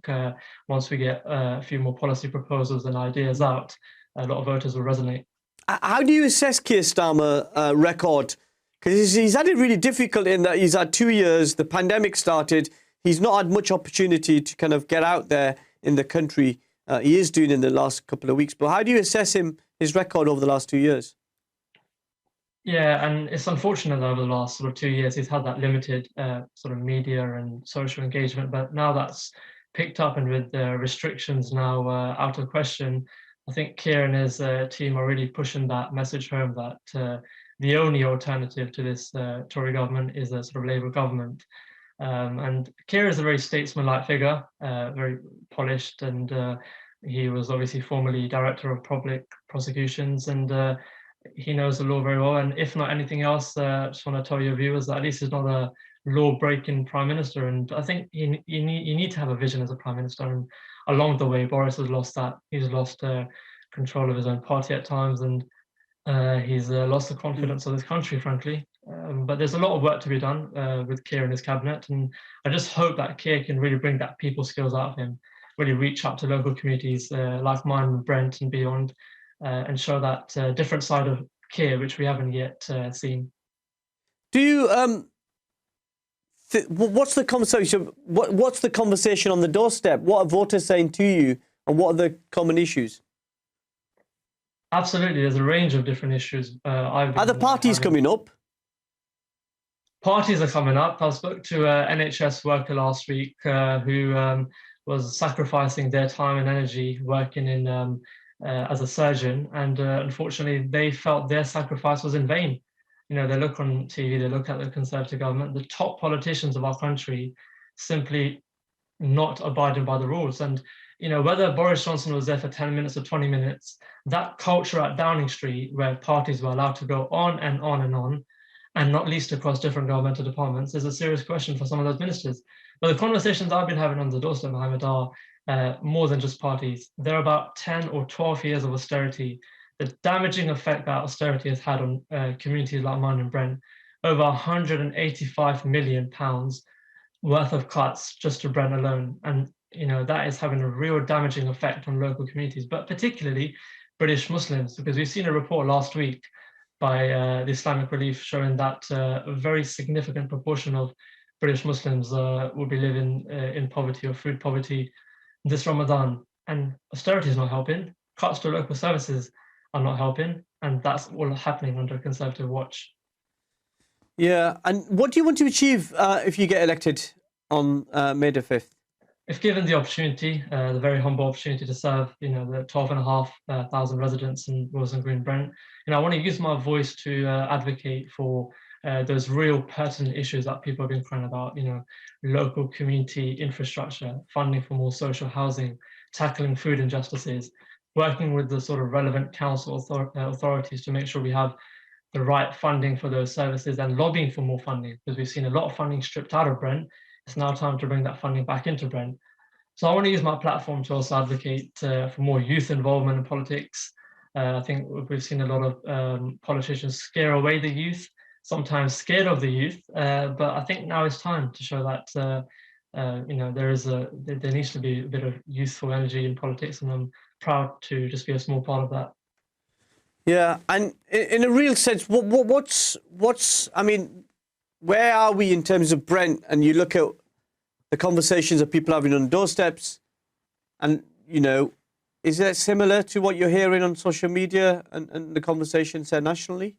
once we get a few more policy proposals and ideas out, a lot of voters will resonate. How do you assess Keir Starmer's record? Because he's had it really difficult in that he's had 2 years, the pandemic started, he's not had much opportunity to kind of get out there in the country. He is doing in the last couple of weeks. But how do you assess his record over the last 2 years? Yeah, and it's unfortunate that over the last sort of 2 years, he's had that limited sort of media and social engagement. But now that's picked up, and with the restrictions now out of question, I think Keir and his team are really pushing that message home that the only alternative to this Tory government is a sort of Labour government. And Keir is a very statesman-like figure, very polished, and he was obviously formerly Director of Public Prosecutions, and he knows the law very well. And if not anything else, I just want to tell your viewers that at least he's not a law-breaking Prime Minister. And I think you need to have a vision as a Prime Minister. And along the way, Boris has lost that. He's lost control of his own party at times, and he's lost the confidence of this country, frankly. But there's a lot of work to be done with Keir and his cabinet, and I just hope that Keir can really bring that people skills out of him, really reach out to local communities like mine and Brent and beyond, and show that different side of Keir, which we haven't yet seen. Do you what's the conversation? What's the conversation on the doorstep? What are voters saying to you, and what are the common issues? Absolutely, there's a range of different issues. Are the parties coming up? Parties are coming up. I spoke to an NHS worker last week who was sacrificing their time and energy working in as a surgeon, and unfortunately they felt their sacrifice was in vain. You know, they look on TV, they look at the Conservative government, the top politicians of our country simply not abiding by the rules. And you know, whether Boris Johnson was there for 10 minutes or 20 minutes, that culture at Downing Street where parties were allowed to go on and on and on, and not least across different governmental departments, is a serious question for some of those ministers. But the conversations I've been having on the doorstep, Mohammed, are more than just parties. They're about 10 or 12 years of austerity, the damaging effect that austerity has had on communities like mine and Brent, over £185 million worth of cuts just to Brent alone. And you know, that is having a real damaging effect on local communities, but particularly British Muslims, because we've seen a report last week by the Islamic Relief showing that a very significant proportion of British Muslims will be living in poverty or food poverty this Ramadan. And austerity is not helping. Cuts to local services are not helping. And that's all happening under Conservative watch. Yeah. And what do you want to achieve if you get elected on May the 5th? If given the opportunity, the very humble opportunity to serve, you know, the 12,500 residents in Willesden Green, Brent, you know, I want to use my voice to advocate for those real pertinent issues that people have been crying about, you know, local community infrastructure, funding for more social housing, tackling food injustices, working with the sort of relevant council authorities to make sure we have the right funding for those services, and lobbying for more funding, because we've seen a lot of funding stripped out of Brent. It's now time to bring that funding back into Brent. So I want to use my platform to also advocate for more youth involvement in politics. I think we've seen a lot of politicians scare away the youth, sometimes scared of the youth. But I think now is time to show that you know, there needs to be a bit of youthful energy in politics, and I'm proud to just be a small part of that. Yeah, and in a real sense, what's I mean, where are we in terms of Brent? And you look at the conversations that people are having on doorsteps, and, you know, is that similar to what you're hearing on social media and the conversations there nationally?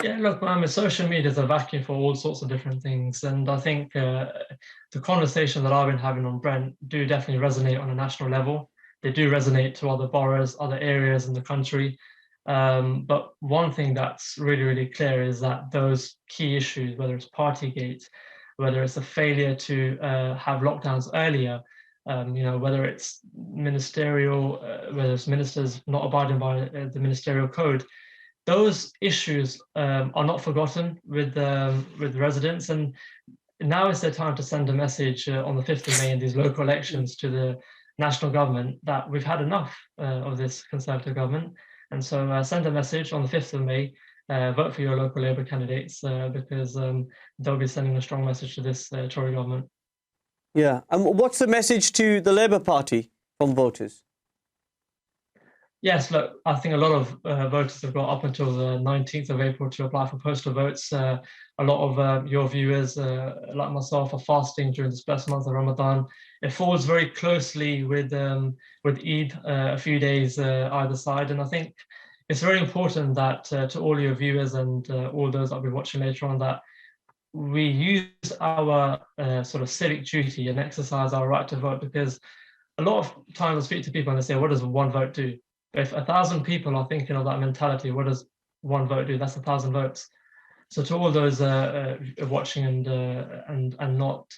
Yeah, look, man, social media is a vacuum for all sorts of different things. And I think the conversation that I've been having on Brent do definitely resonate on a national level. They do resonate to other boroughs, other areas in the country. But one thing that's really, really clear is that those key issues, whether it's Partygate, whether it's a failure to have lockdowns earlier, you know, whether it's ministerial, whether it's ministers not abiding by the ministerial code, those issues are not forgotten with residents, and now is the time to send a message on the 5th of May in these local elections to the national government that we've had enough of this Conservative government. And so send a message on the 5th of May, vote for your local Labour candidates, because they'll be sending a strong message to this Tory government. Yeah, and what's the message to the Labour Party from voters? Yes, look, I think a lot of voters have got up until the 19th of April to apply for postal votes. A lot of your viewers, like myself, are fasting during this blessed month of Ramadan. It falls very closely with Eid, a few days either side. And I think it's very important that to all your viewers and all those that will be watching later on, that we use our sort of civic duty and exercise our right to vote, because a lot of times I speak to people and they say, what does one vote do? If 1,000 people are thinking of that mentality, what does one vote do? That's 1,000 votes. So to all those watching and not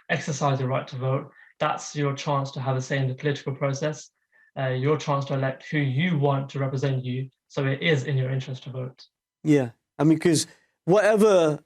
exercise your right to vote, that's your chance to have a say in the political process, your chance to elect who you want to represent you. So it is in your interest to vote. Yeah, I mean, because whatever,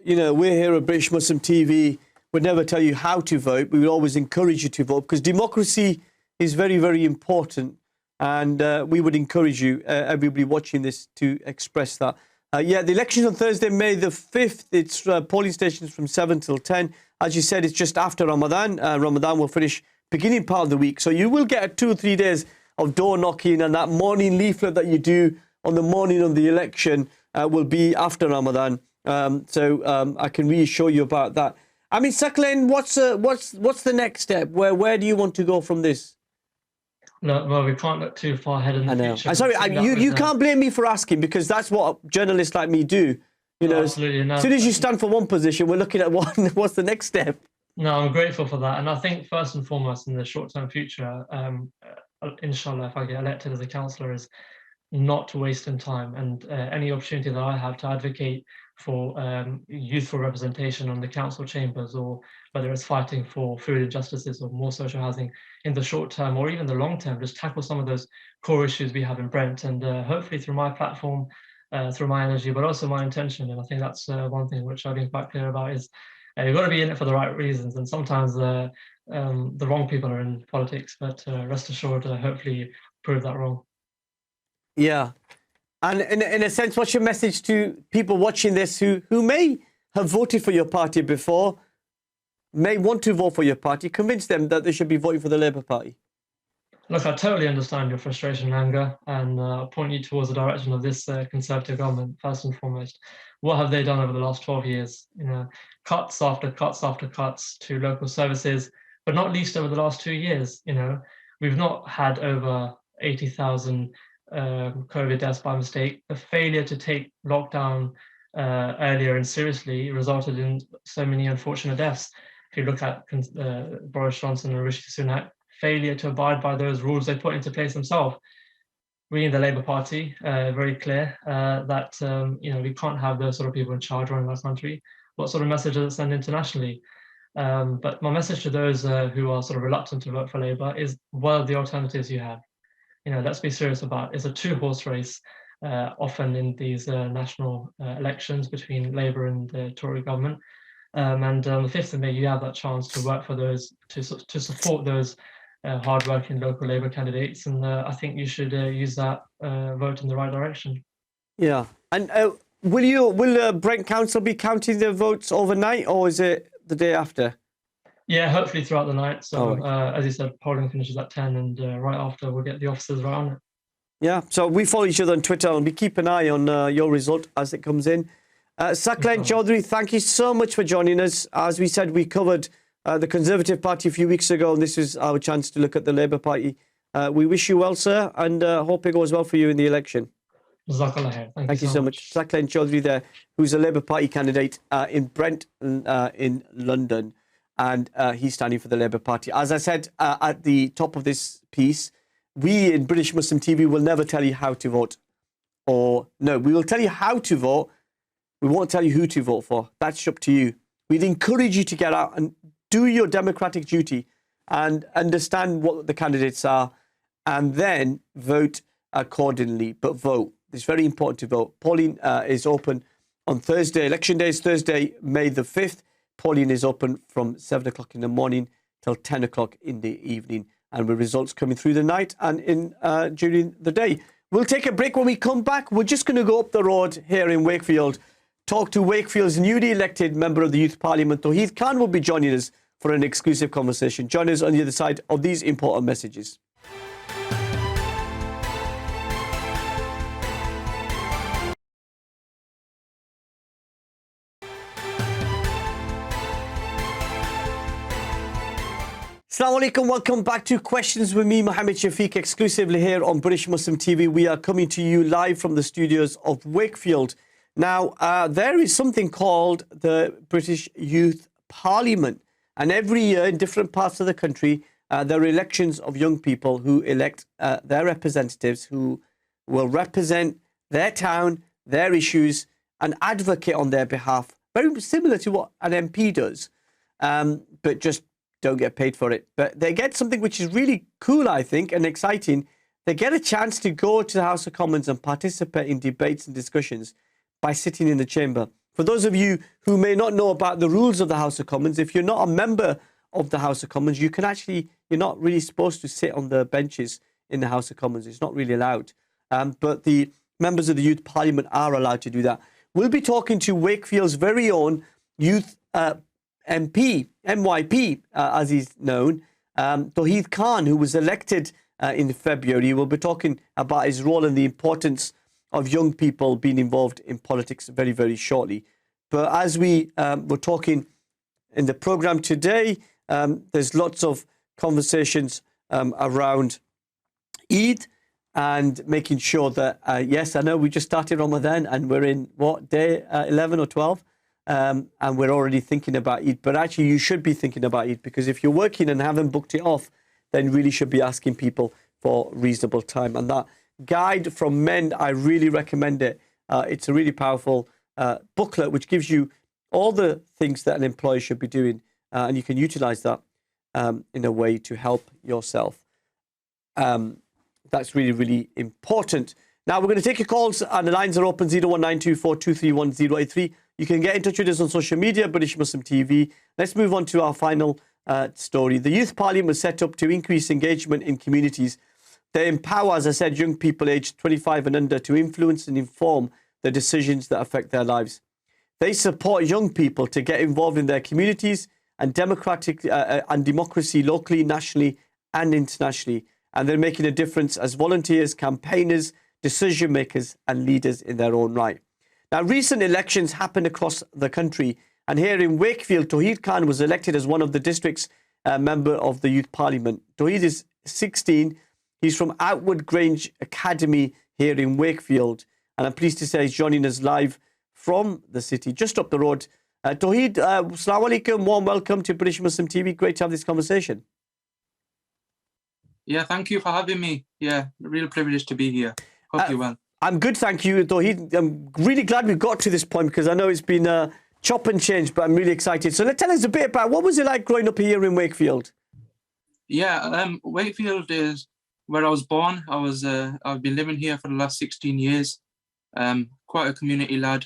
we're here at British Muslim TV, we'd never tell you how to vote. We would always encourage you to vote, because democracy is very, very important. And we would encourage you, everybody watching this, to express that. Yeah, the election on Thursday, May the 5th. It's polling stations from 7 till 10. As you said, it's just after Ramadan. Ramadan will finish beginning part of the week. So you will get 2 or 3 days of door knocking, and that morning leaflet that you do on the morning of the election will be after Ramadan. So I can reassure you about that. I mean, Saqlain, what's the next step? Where do you want to go from this? No, well, we can't look too far ahead in the future. I'm sorry, you can't blame me for asking, because that's what journalists like me do. Absolutely, no. As soon as you stand for one position, we're looking at what's the next step. No, I'm grateful for that. And I think first and foremost in the short-term future, inshallah, if I get elected as a councillor, is not wasting time. And any opportunity that I have to advocate for youthful representation on the council chambers, or whether it's fighting for food injustices or more social housing in the short term or even the long term, just tackle some of those core issues we have in Brent. And hopefully through my platform, through my energy, but also my intention. And I think that's one thing which I've been quite clear about is you've got to be in it for the right reasons. And sometimes the wrong people are in politics, but rest assured, hopefully prove that wrong. Yeah. And in a sense, what's your message to people watching this who may have voted for your party before, may want to vote for your party? Convince them that they should be voting for the Labour Party. Look, I totally understand your frustration and anger, and point you towards the direction of this Conservative government, first and foremost. What have they done over the last 12 years? Cuts after cuts after cuts to local services, but not least over the last 2 years. We've not had over 80,000 COVID deaths by mistake. The failure to take lockdown earlier and seriously resulted in so many unfortunate deaths. If you look at Boris Johnson and Rishi Sunak, failure to abide by those rules they put into place themselves. We in the Labour Party very clear that we can't have those sort of people in charge running our country. What sort of message does it send internationally? But my message to those who are sort of reluctant to vote for Labour is, what are the alternatives you have? Let's be serious about it. It's a two-horse race often in these national elections between Labour and the Tory government. And on the 5th of May, you have that chance to work for those, to support those hard-working local Labour candidates. And I think you should use that vote in the right direction. Yeah. And will Brent Council be counting the votes overnight, or is it the day after? Yeah, hopefully throughout the night. So as you said, polling finishes at 10, and right after we'll get the officers right on it. Yeah, so we follow each other on Twitter, and we keep an eye on your result as it comes in. Saqlain Choudry, thank you so much for joining us. As we said, we covered the Conservative Party a few weeks ago, and this is our chance to look at the Labour Party. We wish you well, sir, and hope it goes well for you in the election. Thank you so much. Saqlain Choudry there, who's a Labour Party candidate in Brent in London, and he's standing for the Labour Party. As I said at the top of this piece, we in British Muslim TV will never tell you how to vote. Or, no, we will tell you how to vote. We won't tell you who to vote for. That's up to you. We'd encourage you to get out and do your democratic duty and understand what the candidates are, and then vote accordingly. But vote. it's very important to vote. Polling is open on Thursday. Election day is Thursday, May the 5th. Polling is open from 7 o'clock in the morning till 10 o'clock in the evening, and with results coming through the night and during the day. We'll take a break. When we come back, we're just going to go up the road here in Wakefield, talk to Wakefield's newly elected member of the Youth Parliament. Toheed Khan will be joining us for an exclusive conversation. Join us on the other side of these important messages. Assalamu alaikum, welcome back to Questions with me, Mohammed Shafiq, exclusively here on British Muslim TV. We are coming to you live from the studios of Wakefield. Now, there is something called the British Youth Parliament. And every year in different parts of the country, there are elections of young people who elect their representatives who will represent their town, their issues, and advocate on their behalf. Very similar to what an MP does, but just don't get paid for it. But they get something which is really cool, I think, and exciting. They get a chance to go to the House of Commons and participate in debates and discussions by sitting in the chamber. For those of you who may not know about the rules of the House of Commons, if you're not a member of the House of Commons, you're not really supposed to sit on the benches in the House of Commons. It's not really allowed. But the members of the Youth Parliament are allowed to do that. We'll be talking to Wakefield's very own Youth MP, MYP, as he's known, Toheed Khan, who was elected in February. We'll be talking about his role and the importance of young people being involved in politics very, very shortly. But as we were talking in the programme today, there's lots of conversations around Eid and making sure that, yes, I know we just started Ramadan and we're in, what, day 11 or 12? And we're already thinking about Eid. But actually, you should be thinking about Eid, because if you're working and haven't booked it off, then you really should be asking people for reasonable time. And that guide from Mend, I really recommend it. It's a really powerful booklet which gives you all the things that an employer should be doing, and you can utilize that in a way to help yourself. That's really, really important. Now, we're going to take your calls, and the lines are open, 01924231083. You can get in touch with us on social media, British Muslim TV. Let's move on to our final story. The Youth Parliament was set up to increase engagement in communities. They empower, as I said, young people aged 25 and under to influence and inform the decisions that affect their lives. They support young people to get involved in their communities and democracy locally, nationally, and internationally. And they're making a difference as volunteers, campaigners, decision makers, and leaders in their own right. Now, recent elections happened across the country, and here in Wakefield, Toheed Khan was elected as one of the district's member of the Youth Parliament. Toheed is 16. He's from Outward Grange Academy here in Wakefield, and I'm pleased to say he's joining us live from the city, just up the road. Toheed, assalamu alaikum, warm welcome to British Muslim TV. Great to have this conversation. Yeah, thank you for having me. Yeah, real privilege to be here. Hope you're well. I'm good, thank you, Toheed. I'm really glad we got to this point, because I know it's been chop and change, but I'm really excited. So tell us a bit about what was it like growing up here in Wakefield? Yeah, Wakefield is where I was born. I've been living here for the last 16 years. Quite a community lad.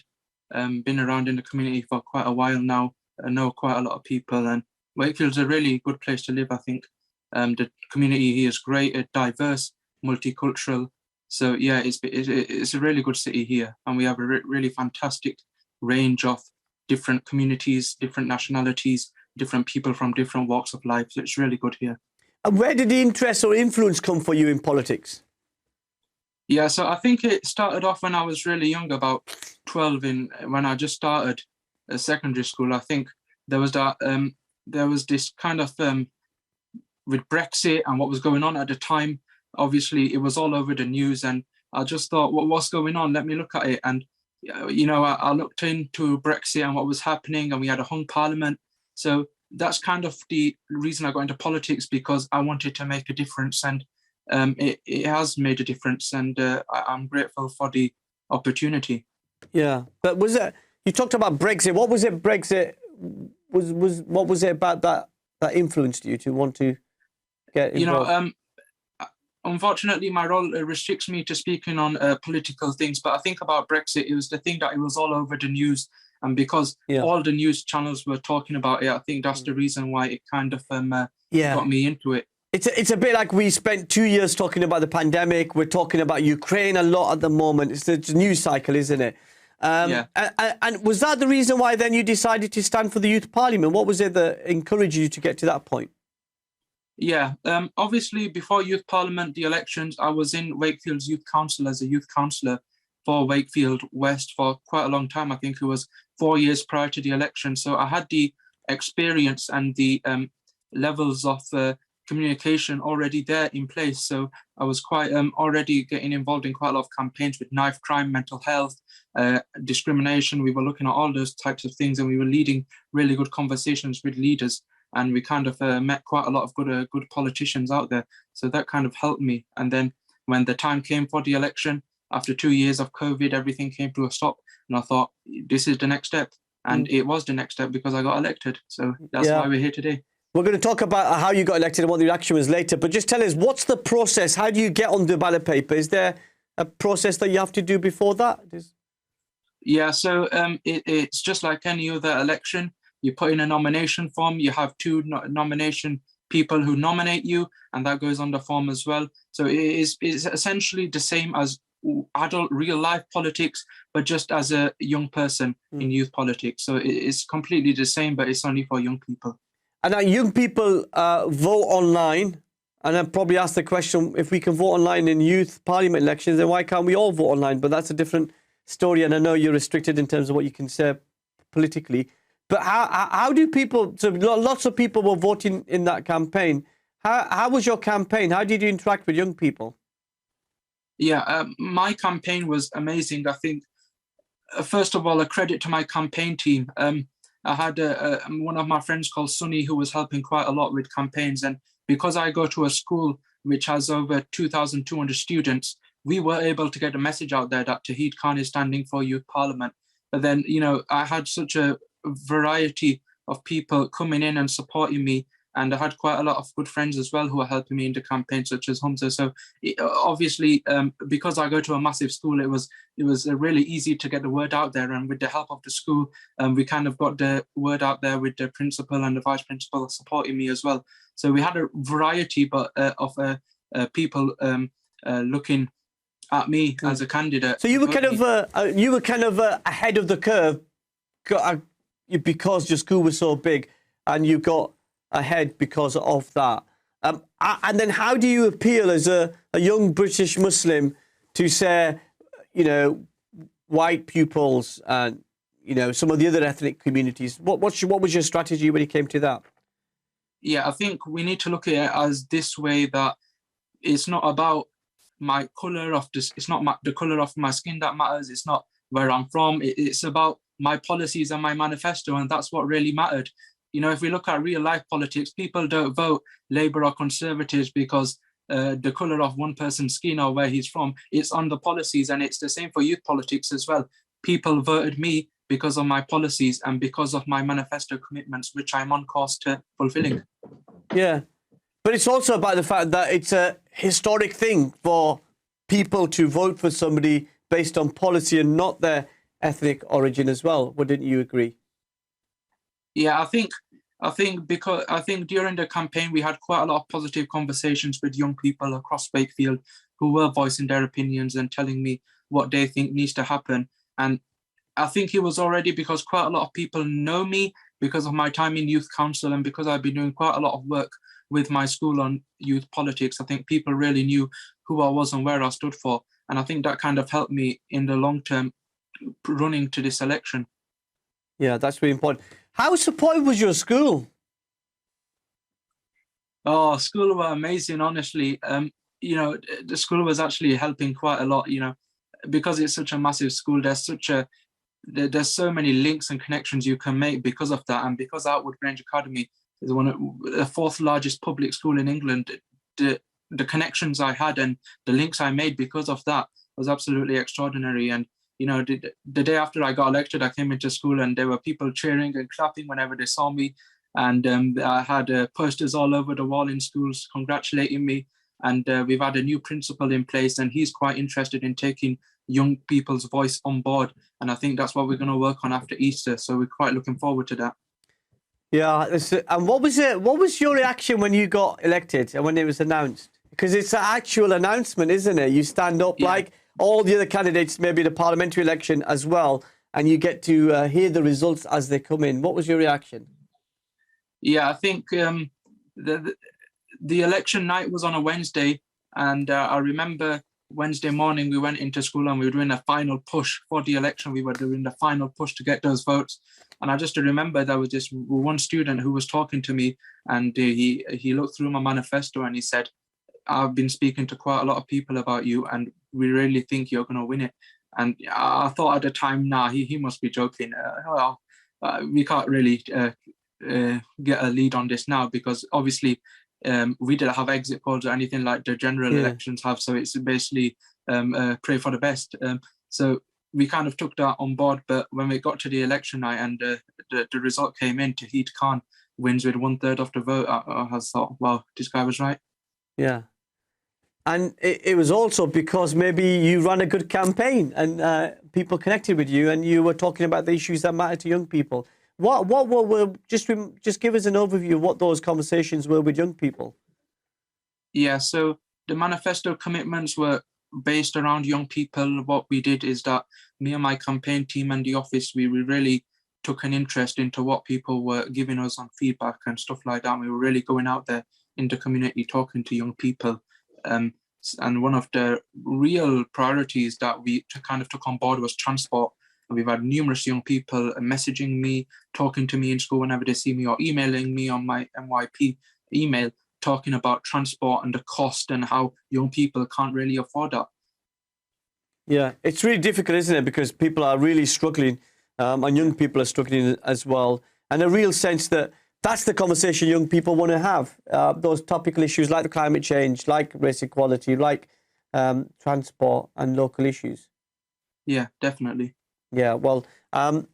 Been around in the community for quite a while now. I know quite a lot of people, and Wakefield's a really good place to live, I think. The community here is great, diverse, multicultural. So yeah, it's a really good city here, and we have a really fantastic range of different communities, different nationalities, different people from different walks of life. So it's really good here. And where did the interest or influence come for you in politics? Yeah, so I think it started off when I was really young, about 12, when I just started secondary school. I think there was this kind of with Brexit and what was going on at the time. Obviously, it was all over the news, and I just thought, well, what's going on? Let me look at it. And, you know, I looked into Brexit and what was happening, and we had a hung parliament. So that's kind of the reason I got into politics, because I wanted to make a difference, and it has made a difference, and I'm grateful for the opportunity. Yeah, but you talked about Brexit. What was it Brexit, what was it about that influenced you to want to get involved? You know, unfortunately, my role restricts me to speaking on political things. But I think about Brexit, it was the thing that it was all over the news. And because all the news channels were talking about it, I think that's the reason why it kind of got me into it. It's a bit like we spent 2 years talking about the pandemic. We're talking about Ukraine a lot at the moment. It's the news cycle, isn't it? And was that the reason why then you decided to stand for the Youth Parliament? What was it that encouraged you to get to that point? Yeah, obviously before Youth Parliament, the elections, I was in Wakefield's Youth Council as a youth councillor for Wakefield West for quite a long time. I think it was 4 years prior to the election. So I had the experience and the levels of communication already there in place. So I was quite already getting involved in quite a lot of campaigns with knife crime, mental health, discrimination. We were looking at all those types of things, and we were leading really good conversations with leaders. And we kind of met quite a lot of good politicians out there. So that kind of helped me. And then when the time came for the election, after 2 years of COVID, everything came to a stop. And I thought, this is the next step. And it was the next step because I got elected. So that's why we're here today. We're going to talk about how you got elected and what the reaction was later. But just tell us, what's the process? How do you get on the ballot paper? Is there a process that you have to do before that? Yeah, so it's just like any other election. You put in a nomination form. You have two nomination people who nominate you, and that goes on the form as well. So it's essentially the same as adult real life politics, but just as a young person in youth politics. So it's completely the same, but it's only for young people. And now young people vote online. And I'll probably ask the question, if we can vote online in youth parliament elections, then why can't we all vote online? But that's a different story. And I know you're restricted in terms of what you can say politically. But how do people, so lots of people were voting in that campaign. How was your campaign? How did you interact with young people? Yeah, my campaign was amazing. I think, first of all, a credit to my campaign team. I had one of my friends called Sunny who was helping quite a lot with campaigns. And because I go to a school which has over 2,200 students, we were able to get a message out there that Toheed Khan is standing for Youth Parliament. But then, you know, I had such a variety of people coming in and supporting me. And I had quite a lot of good friends as well who were helping me in the campaign, such as Hamza. So obviously, because I go to a massive school, it was really easy to get the word out there. And with the help of the school, we kind of got the word out there with the principal and the vice principal supporting me as well. So we had a variety of people looking at me as a candidate. So you were kind of ahead of the curve because your school was so big, and you got ahead because of that. And then how do you appeal as a young British Muslim to say, you know, white pupils and, you know, some of the other ethnic communities? What was your strategy when it came to that? Yeah, I think we need to look at it as this way, that it's not about my colour of this, it's not the colour of my skin that matters, it's not where I'm from, it's about my policies and my manifesto, and that's what really mattered. You know, if we look at real life politics, people don't vote Labour or Conservatives because the colour of one person's skin or where he's from. It's on the policies, and it's the same for youth politics as well. People voted me because of my policies and because of my manifesto commitments, which I'm on course to fulfilling. Yeah, but it's also about the fact that it's a historic thing for people to vote for somebody based on policy and not their ethnic origin as well. Wouldn't you agree? Yeah, I think during the campaign we had quite a lot of positive conversations with young people across Wakefield who were voicing their opinions and telling me what they think needs to happen. And I think it was already because quite a lot of people know me because of my time in youth council, and because I've been doing quite a lot of work with my school on youth politics. I think people really knew who I was and where I stood for. And I think that kind of helped me in the long term running to this election. Yeah, that's really important. How supportive was your school? Oh, school were amazing, honestly. You know, the school was actually helping quite a lot, you know, because it's such a massive school. There's so many links and connections you can make because of that. And because Outwood Grange Academy is the fourth largest public school in England, the connections I had and the links I made because of that was absolutely extraordinary. And you know, the day after I got elected, I came into school and there were people cheering and clapping whenever they saw me. And I had posters all over the wall in schools congratulating me. And we've had a new principal in place, and he's quite interested in taking young people's voice on board. And I think that's what we're going to work on after Easter. So we're quite looking forward to that. Yeah. And what was your reaction when you got elected and when it was announced? Because it's an actual announcement, isn't it? You stand up like all the other candidates, maybe the parliamentary election as well, and you get to hear the results as they come in. What was your reaction? Yeah, I think the election night was on a Wednesday, and I remember Wednesday morning we went into school and we were doing a final push for the election. We were doing the final push to get those votes. And I just remember there was this one student who was talking to me, and he looked through my manifesto and he said, "I've been speaking to quite a lot of people about you, and we really think you're going to win it." And I thought at the time, nah, he must be joking. We can't really get a lead on this now, because obviously we didn't have exit polls or anything like the general elections have. So it's basically pray for the best. So we kind of took that on board. But when we got to the election night and the result came in, Toheed Khan wins with 1/3 of the vote, I thought, wow, this guy was right. Yeah. And it was also because maybe you ran a good campaign and people connected with you and you were talking about the issues that matter to young people. What were just give us an overview of what those conversations were with young people? Yeah, so the manifesto commitments were based around young people. What we did is that me and my campaign team and the office, we really took an interest into what people were giving us on feedback and stuff like that. We were really going out there in the community talking to young people. And one of the real priorities that we kind of took on board was transport. And we've had numerous young people messaging me, talking to me in school whenever they see me, or emailing me on my NYP email, talking about transport and the cost and how young people can't really afford that. Yeah, it's really difficult, isn't it? Because people are really struggling, and young people are struggling as well. And a real sense that that's the conversation young people want to have. Those topical issues like the climate change, like race equality, like transport and local issues. Yeah, definitely. Yeah, well, and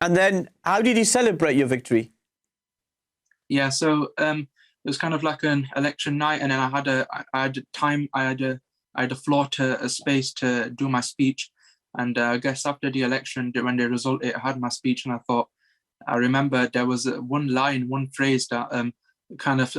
then how did you celebrate your victory? Yeah, so it was kind of like an election night, and then I had a floor a space to do my speech. And I guess after the election, when the result, I had my speech, and I remember there was one phrase that kind of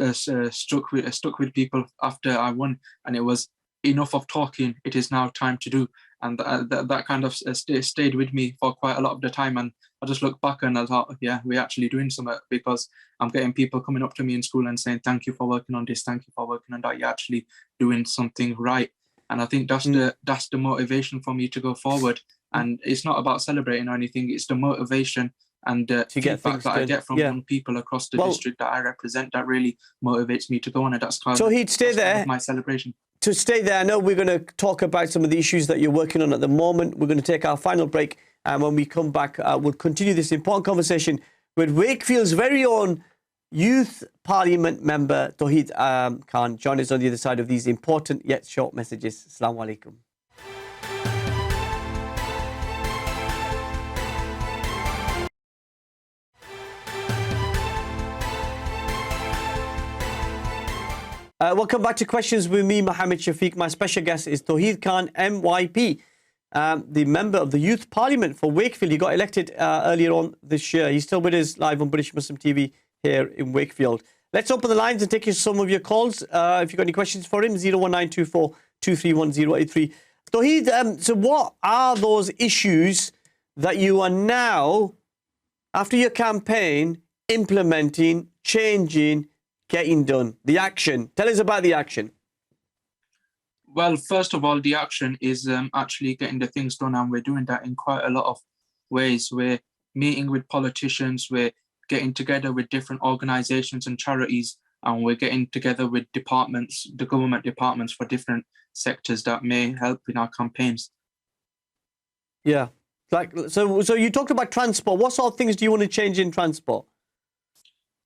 stuck with people after I won, and it was, "Enough of talking, it is now time to do." And that kind of stayed with me for quite a lot of the time. And I just looked back and I thought, yeah, we're actually doing something, because I'm getting people coming up to me in school and saying, "Thank you for working on this, thank you for working on that. You're actually doing something right." And I think that's the motivation for me to go forward. And it's not about celebrating or anything, it's the motivation and feedback that I get from young people across the district that I represent that really motivates me to go on. And that's kind of my celebration. To stay there, I know we're going to talk about some of the issues that you're working on at the moment. We're going to take our final break, and when we come back, we'll continue this important conversation with Wakefield's very own Youth Parliament member, Toheed Khan. Join us on the other side of these important yet short messages. Assalamu alaikum. Welcome back to Questions with me, Mohammed Shafiq. My special guest is Toheed Khan, MYP, the member of the Youth Parliament for Wakefield. He got elected earlier on this year. He's still with us live on British Muslim TV here in Wakefield. Let's open the lines and take some of your calls. If you've got any questions for him, 01924 231083. Toheed, so what are those issues that you are now, after your campaign, implementing, changing, getting done? The action. Tell us about the action. Well, first of all, the action is actually getting the things done, and we're doing that in quite a lot of ways. We're meeting with politicians, we're getting together with different organizations and charities, and we're getting together with departments, the government departments for different sectors that may help in our campaigns. Yeah. So you talked about transport. What sort of things do you want to change in transport?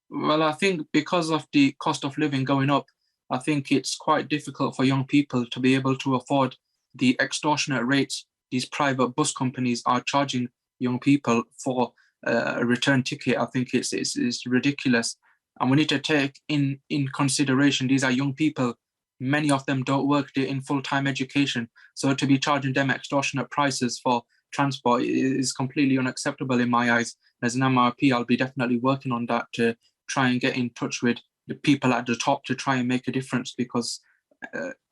Well, I think because of the cost of living going up, I think it's quite difficult for young people to be able to afford the extortionate rates these private bus companies are charging young people for a return ticket. I think it's ridiculous. And we need to take in consideration, these are young people many of them don't work in full-time education. So to be charging them extortionate prices for transport is completely unacceptable in my eyes. As an MRP, I'll be definitely working on that to try and get in touch with the people at the top to try and make a difference, because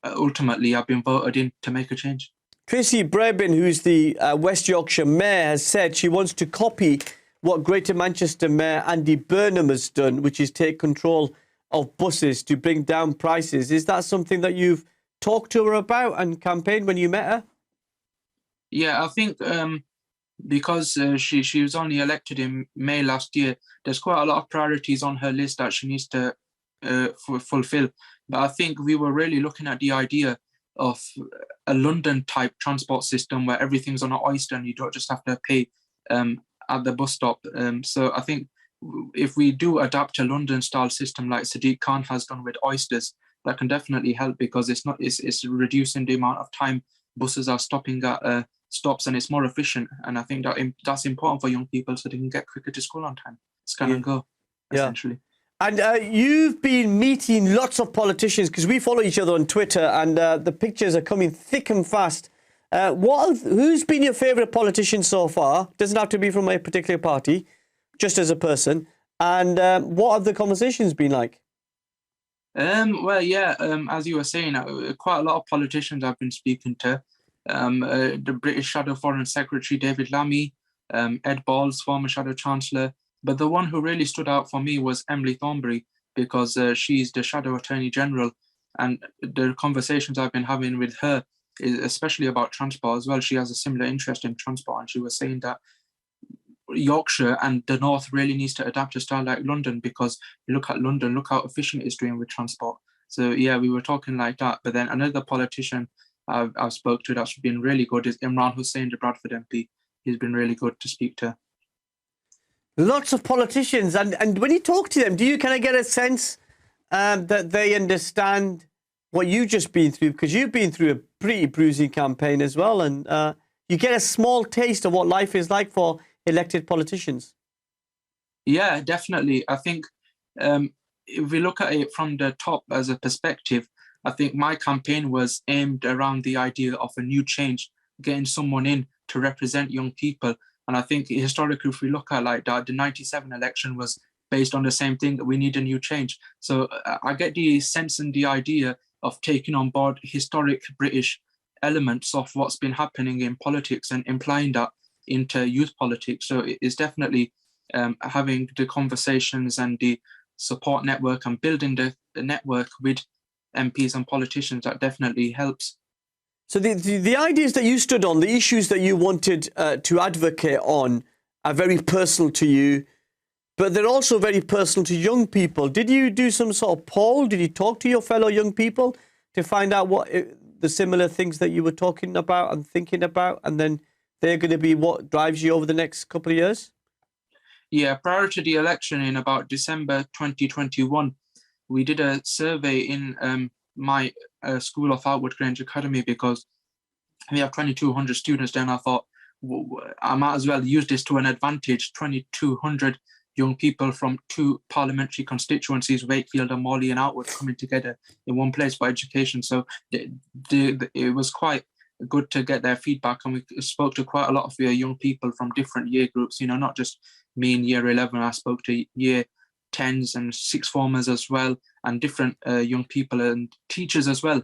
ultimately I've been voted in to make a change. Tracy Brabin, who's the West Yorkshire Mayor, has said she wants to copy what Greater Manchester Mayor Andy Burnham has done, which is take control of buses to bring down prices. Is that something that you've talked to her about and campaigned when you met her? Yeah, I think because she was only elected in May last year, there's quite a lot of priorities on her list that she needs to fulfill. But I think we were really looking at the idea of a London-type transport system where everything's on an oyster and you don't just have to pay at the bus stop. So I think if we do adapt a London-style system like Sadiq Khan has done with oysters, that can definitely help, because it's reducing the amount of time buses are stopping at stops, and it's more efficient. And I think that's important for young people so they can get quicker to school on time. Scan and go, essentially. And you've been meeting lots of politicians, because we follow each other on Twitter, and the pictures are coming thick and fast. Who's been your favourite politician so far? Doesn't have to be from a particular party, just as a person. And what have the conversations been like? Well, yeah, as you were saying, quite a lot of politicians I've been speaking to. The British Shadow Foreign Secretary David Lammy, Ed Balls, former Shadow Chancellor. But the one who really stood out for me was Emily Thornberry, because she's the Shadow Attorney General. And the conversations I've been having with her, especially about transport as well, she has a similar interest in transport. And she was saying that Yorkshire and the North really needs to adapt a style like London, because you look at London, look how efficient it's doing with transport. So yeah, we were talking like that. But then another politician I've spoke to that's been really good is Imran Hussain, the Bradford MP. He's been really good to speak to. Lots of politicians. And when you talk to them, do you kind of get a sense that they understand what you've just been through? Because you've been through a pretty bruising campaign as well. And you get a small taste of what life is like for elected politicians. Yeah, definitely. I think if we look at it from the top as a perspective, I think my campaign was aimed around the idea of a new change, getting someone in to represent young people. And I think historically, if we look at like that, the 97 election was based on the same thing, that we need a new change. So I get the sense and the idea of taking on board historic British elements of what's been happening in politics and implying that into youth politics. So it's definitely having the conversations and the support network and building the network with MPs and politicians that definitely helps. So the ideas that you stood on, the issues that you wanted to advocate on, are very personal to you, but they're also very personal to young people. Did you do some sort of poll? Did you talk to your fellow young people to find out what the similar things that you were talking about and thinking about, and then they're going to be what drives you over the next couple of years? Yeah, prior to the election in about December 2021, we did a survey in my school of Outwood Grange Academy, because we have 2,200 students there, and I thought I might as well use this to an advantage. 2,200 young people from two parliamentary constituencies, Wakefield and Morley and Outwood, coming together in one place for education. So it was quite good to get their feedback, and we spoke to quite a lot of young people from different year groups, you know, not just me in year 11. I spoke to year 10s and sixth formers as well, and different young people and teachers as well.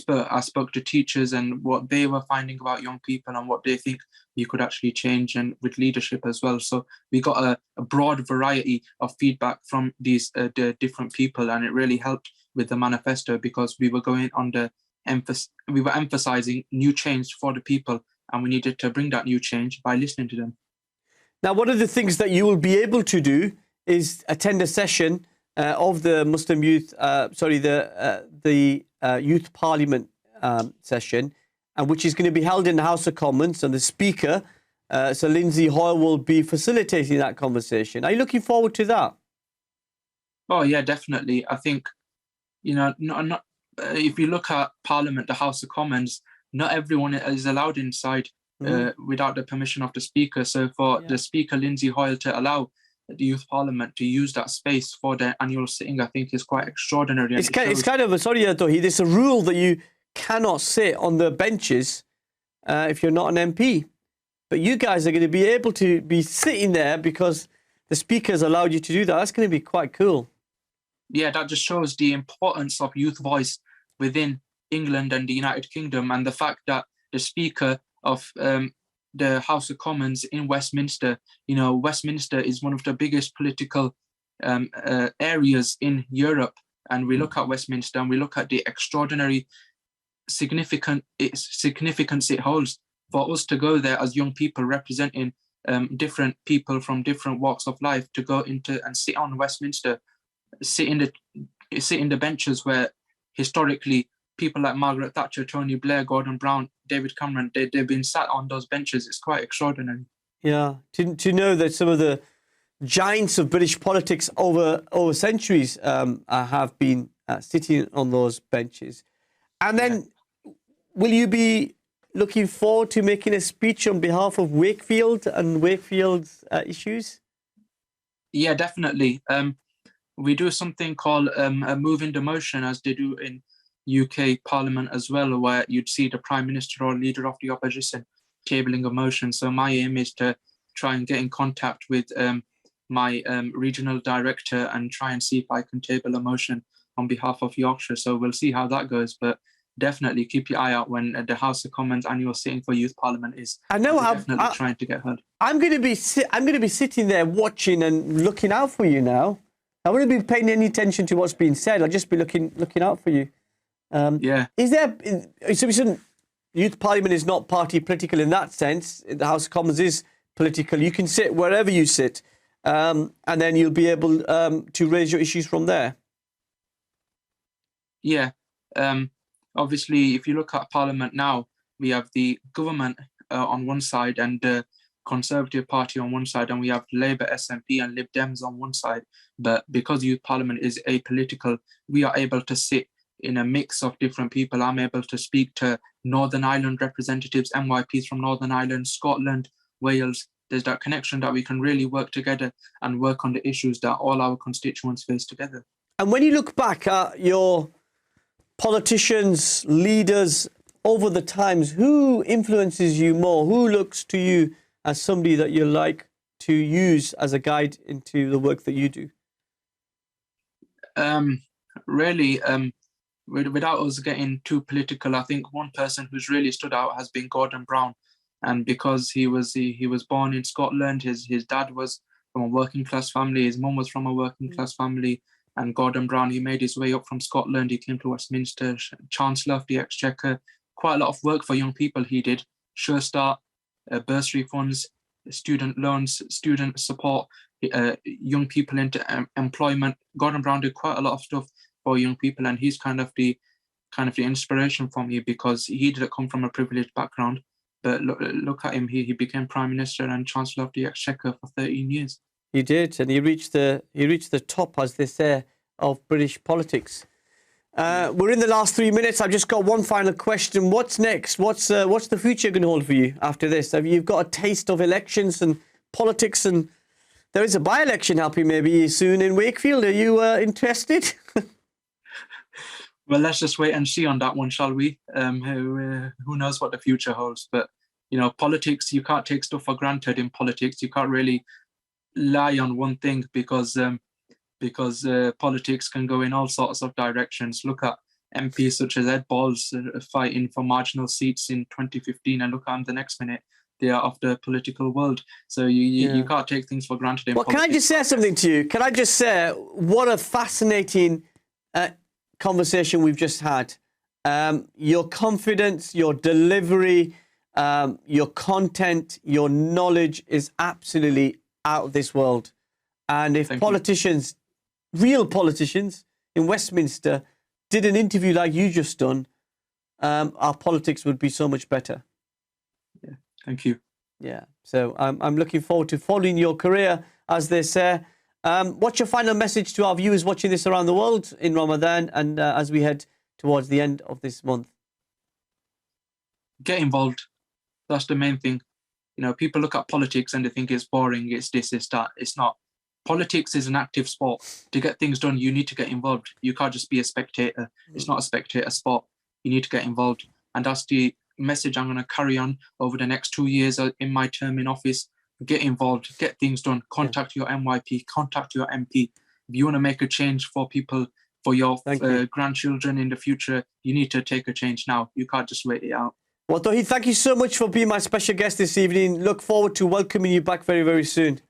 I spoke to teachers and what they were finding about young people and what they think you could actually change, and with leadership as well. So we got a broad variety of feedback from these the different people, and it really helped with the manifesto, because we were going on we were emphasizing new change for the people, and we needed to bring that new change by listening to them. Now, one of the things that you will be able to do is attend a session of the Muslim Youth, the Youth Parliament session, which is going to be held in the House of Commons, and the Speaker, Sir Linsay Hoyle, will be facilitating that conversation. Are you looking forward to that? Oh yeah, definitely. I think, you know, not if you look at Parliament, the House of Commons, not everyone is allowed inside without the permission of the Speaker. So for the Speaker, Linsay Hoyle, to allow the Youth Parliament to use that space for their annual sitting, I think is quite extraordinary. It's kind of a, sorry, Toheed, it's a rule that you cannot sit on the benches if you're not an MP. But you guys are going to be able to be sitting there because the speakers allowed you to do that. That's going to be quite cool. Yeah, that just shows the importance of youth voice within England and the United Kingdom, and the fact that the Speaker of the House of Commons in Westminster, Westminster is one of the biggest political areas in Europe, and we look at Westminster and we look at the extraordinary significance it holds for us to go there as young people representing different people from different walks of life, to go into and sit on Westminster, sit in the benches where historically people like Margaret Thatcher, Tony Blair, Gordon Brown, David Cameron, they've been sat on those benches. It's quite extraordinary. Yeah, to know that some of the giants of British politics over centuries have been sitting on those benches. And then, will you be looking forward to making a speech on behalf of Wakefield and Wakefield's issues? Yeah, definitely. We do something called a move in the motion, as they do in UK Parliament as well, where you'd see the Prime Minister or leader of the opposition tabling a motion. So my aim is to try and get in contact with my regional director and try and see if I can table a motion on behalf of Yorkshire. So we'll see how that goes, but definitely keep your eye out when the House of Commons annual sitting for Youth Parliament is. I know. Definitely trying to get heard. I'm going to be sitting there watching and looking out for you now. I wouldn't be paying any attention to what's being said. I'll just be looking out for you. Yeah. Is there? So Youth Parliament is not party political in that sense. The House of Commons is political. You can sit wherever you sit, and then you'll be able to raise your issues from there. Yeah. Obviously, if you look at Parliament now, we have the government on one side and the Conservative Party on one side, and we have Labour, SNP and Lib Dems on one side. But because Youth Parliament is apolitical, we are able to sit in a mix of different people. I'm able to speak to Northern Ireland representatives, MYPs from Northern Ireland, Scotland, Wales. There's that connection that we can really work together and work on the issues that all our constituents face together. And when you look back at your politicians, leaders over the times, who influences you more? Who looks to you as somebody that you like to use as a guide into the work that you do? Really, without us getting too political, I think one person who's really stood out has been Gordon Brown. And because he was born in Scotland, his dad was from a working class family, his mum was from a working class family. And Gordon Brown, he made his way up from Scotland. He came to Westminster, Chancellor of the Exchequer. Quite a lot of work for young people he did. Sure Start, bursary funds, student loans, student support, young people into employment. Gordon Brown did quite a lot of stuff for young people, and he's kind of the inspiration for me, because he didn't come from a privileged background. But look at him, he became Prime Minister and Chancellor of the Exchequer for 13 years. He did, and he reached the top, as they say, of British politics. We're in the last 3 minutes. I've just got one final question. What's next? What's the future going to hold for you after this? You've got a taste of elections and politics, and there is a by-election happening maybe soon in Wakefield. Are you interested? Well, let's just wait and see on that one, shall we? Who knows what the future holds? But politics, you can't take stuff for granted in politics. You can't really lie on one thing, because politics can go in all sorts of directions. Look at MPs such as Ed Balls fighting for marginal seats in 2015, and look at them the next minute they are of the political world. So you can't take things for granted in politics. Can I just say something to you? Can I just say what a fascinating conversation we've just had. Your confidence, your delivery, your content, your knowledge is absolutely out of this world. And if politicians, real politicians in Westminster, did an interview like you just done, our politics would be so much better. Yeah, thank you. Yeah, so I'm looking forward to following your career, as they say. What's your final message to our viewers watching this around the world in Ramadan, and as we head towards the end of this month? Get involved. That's the main thing. People look at politics and they think it's boring, it's this, it's that. It's not. politics is an active sport. To get things done, you need to get involved. You can't just be a spectator. It's not a spectator sport. You need to get involved. And that's the message I'm going to carry on over the next 2 years in my term in office. Get involved, get things done, contact your MYP, contact your MP. If you want to make a change for people, for your grandchildren in the future, you need to take a change now. You can't just wait it out. Well, Toheed, thank you so much for being my special guest this evening. Look forward to welcoming you back very, very soon.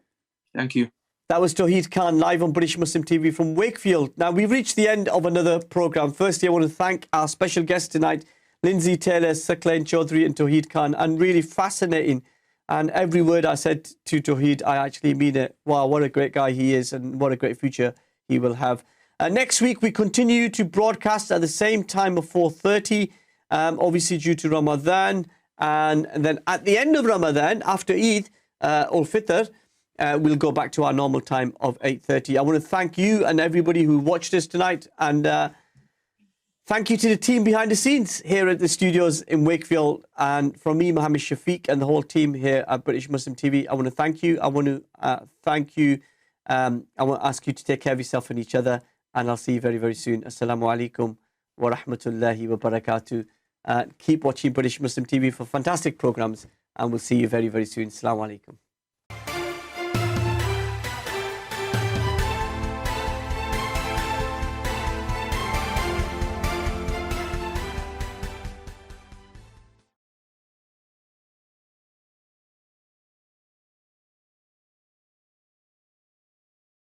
Thank you. That was Toheed Khan live on British Muslim TV from Wakefield. Now, we've reached the end of another programme. Firstly, I want to thank our special guests tonight, Linsay Taylor, Saqlain Choudry and Toheed Khan, and really fascinating. And every word I said to Toheed, I actually mean it. Wow, what a great guy he is and what a great future he will have. Next week, we continue to broadcast at the same time of 4:30, obviously due to Ramadan. And then at the end of Ramadan, after Eid al-Fitr, we'll go back to our normal time of 8:30. I want to thank you and everybody who watched us tonight. And thank you to the team behind the scenes here at the studios in Wakefield. And from me, Mohammed Shafiq, and the whole team here at British Muslim TV, I want to thank you. I want to thank you. I want to ask you to take care of yourself and each other. And I'll see you very, very soon. Assalamu alaikum wa rahmatullahi wa barakatuh. Keep watching British Muslim TV for fantastic programs. And we'll see you very, very soon. Assalamu alaikum.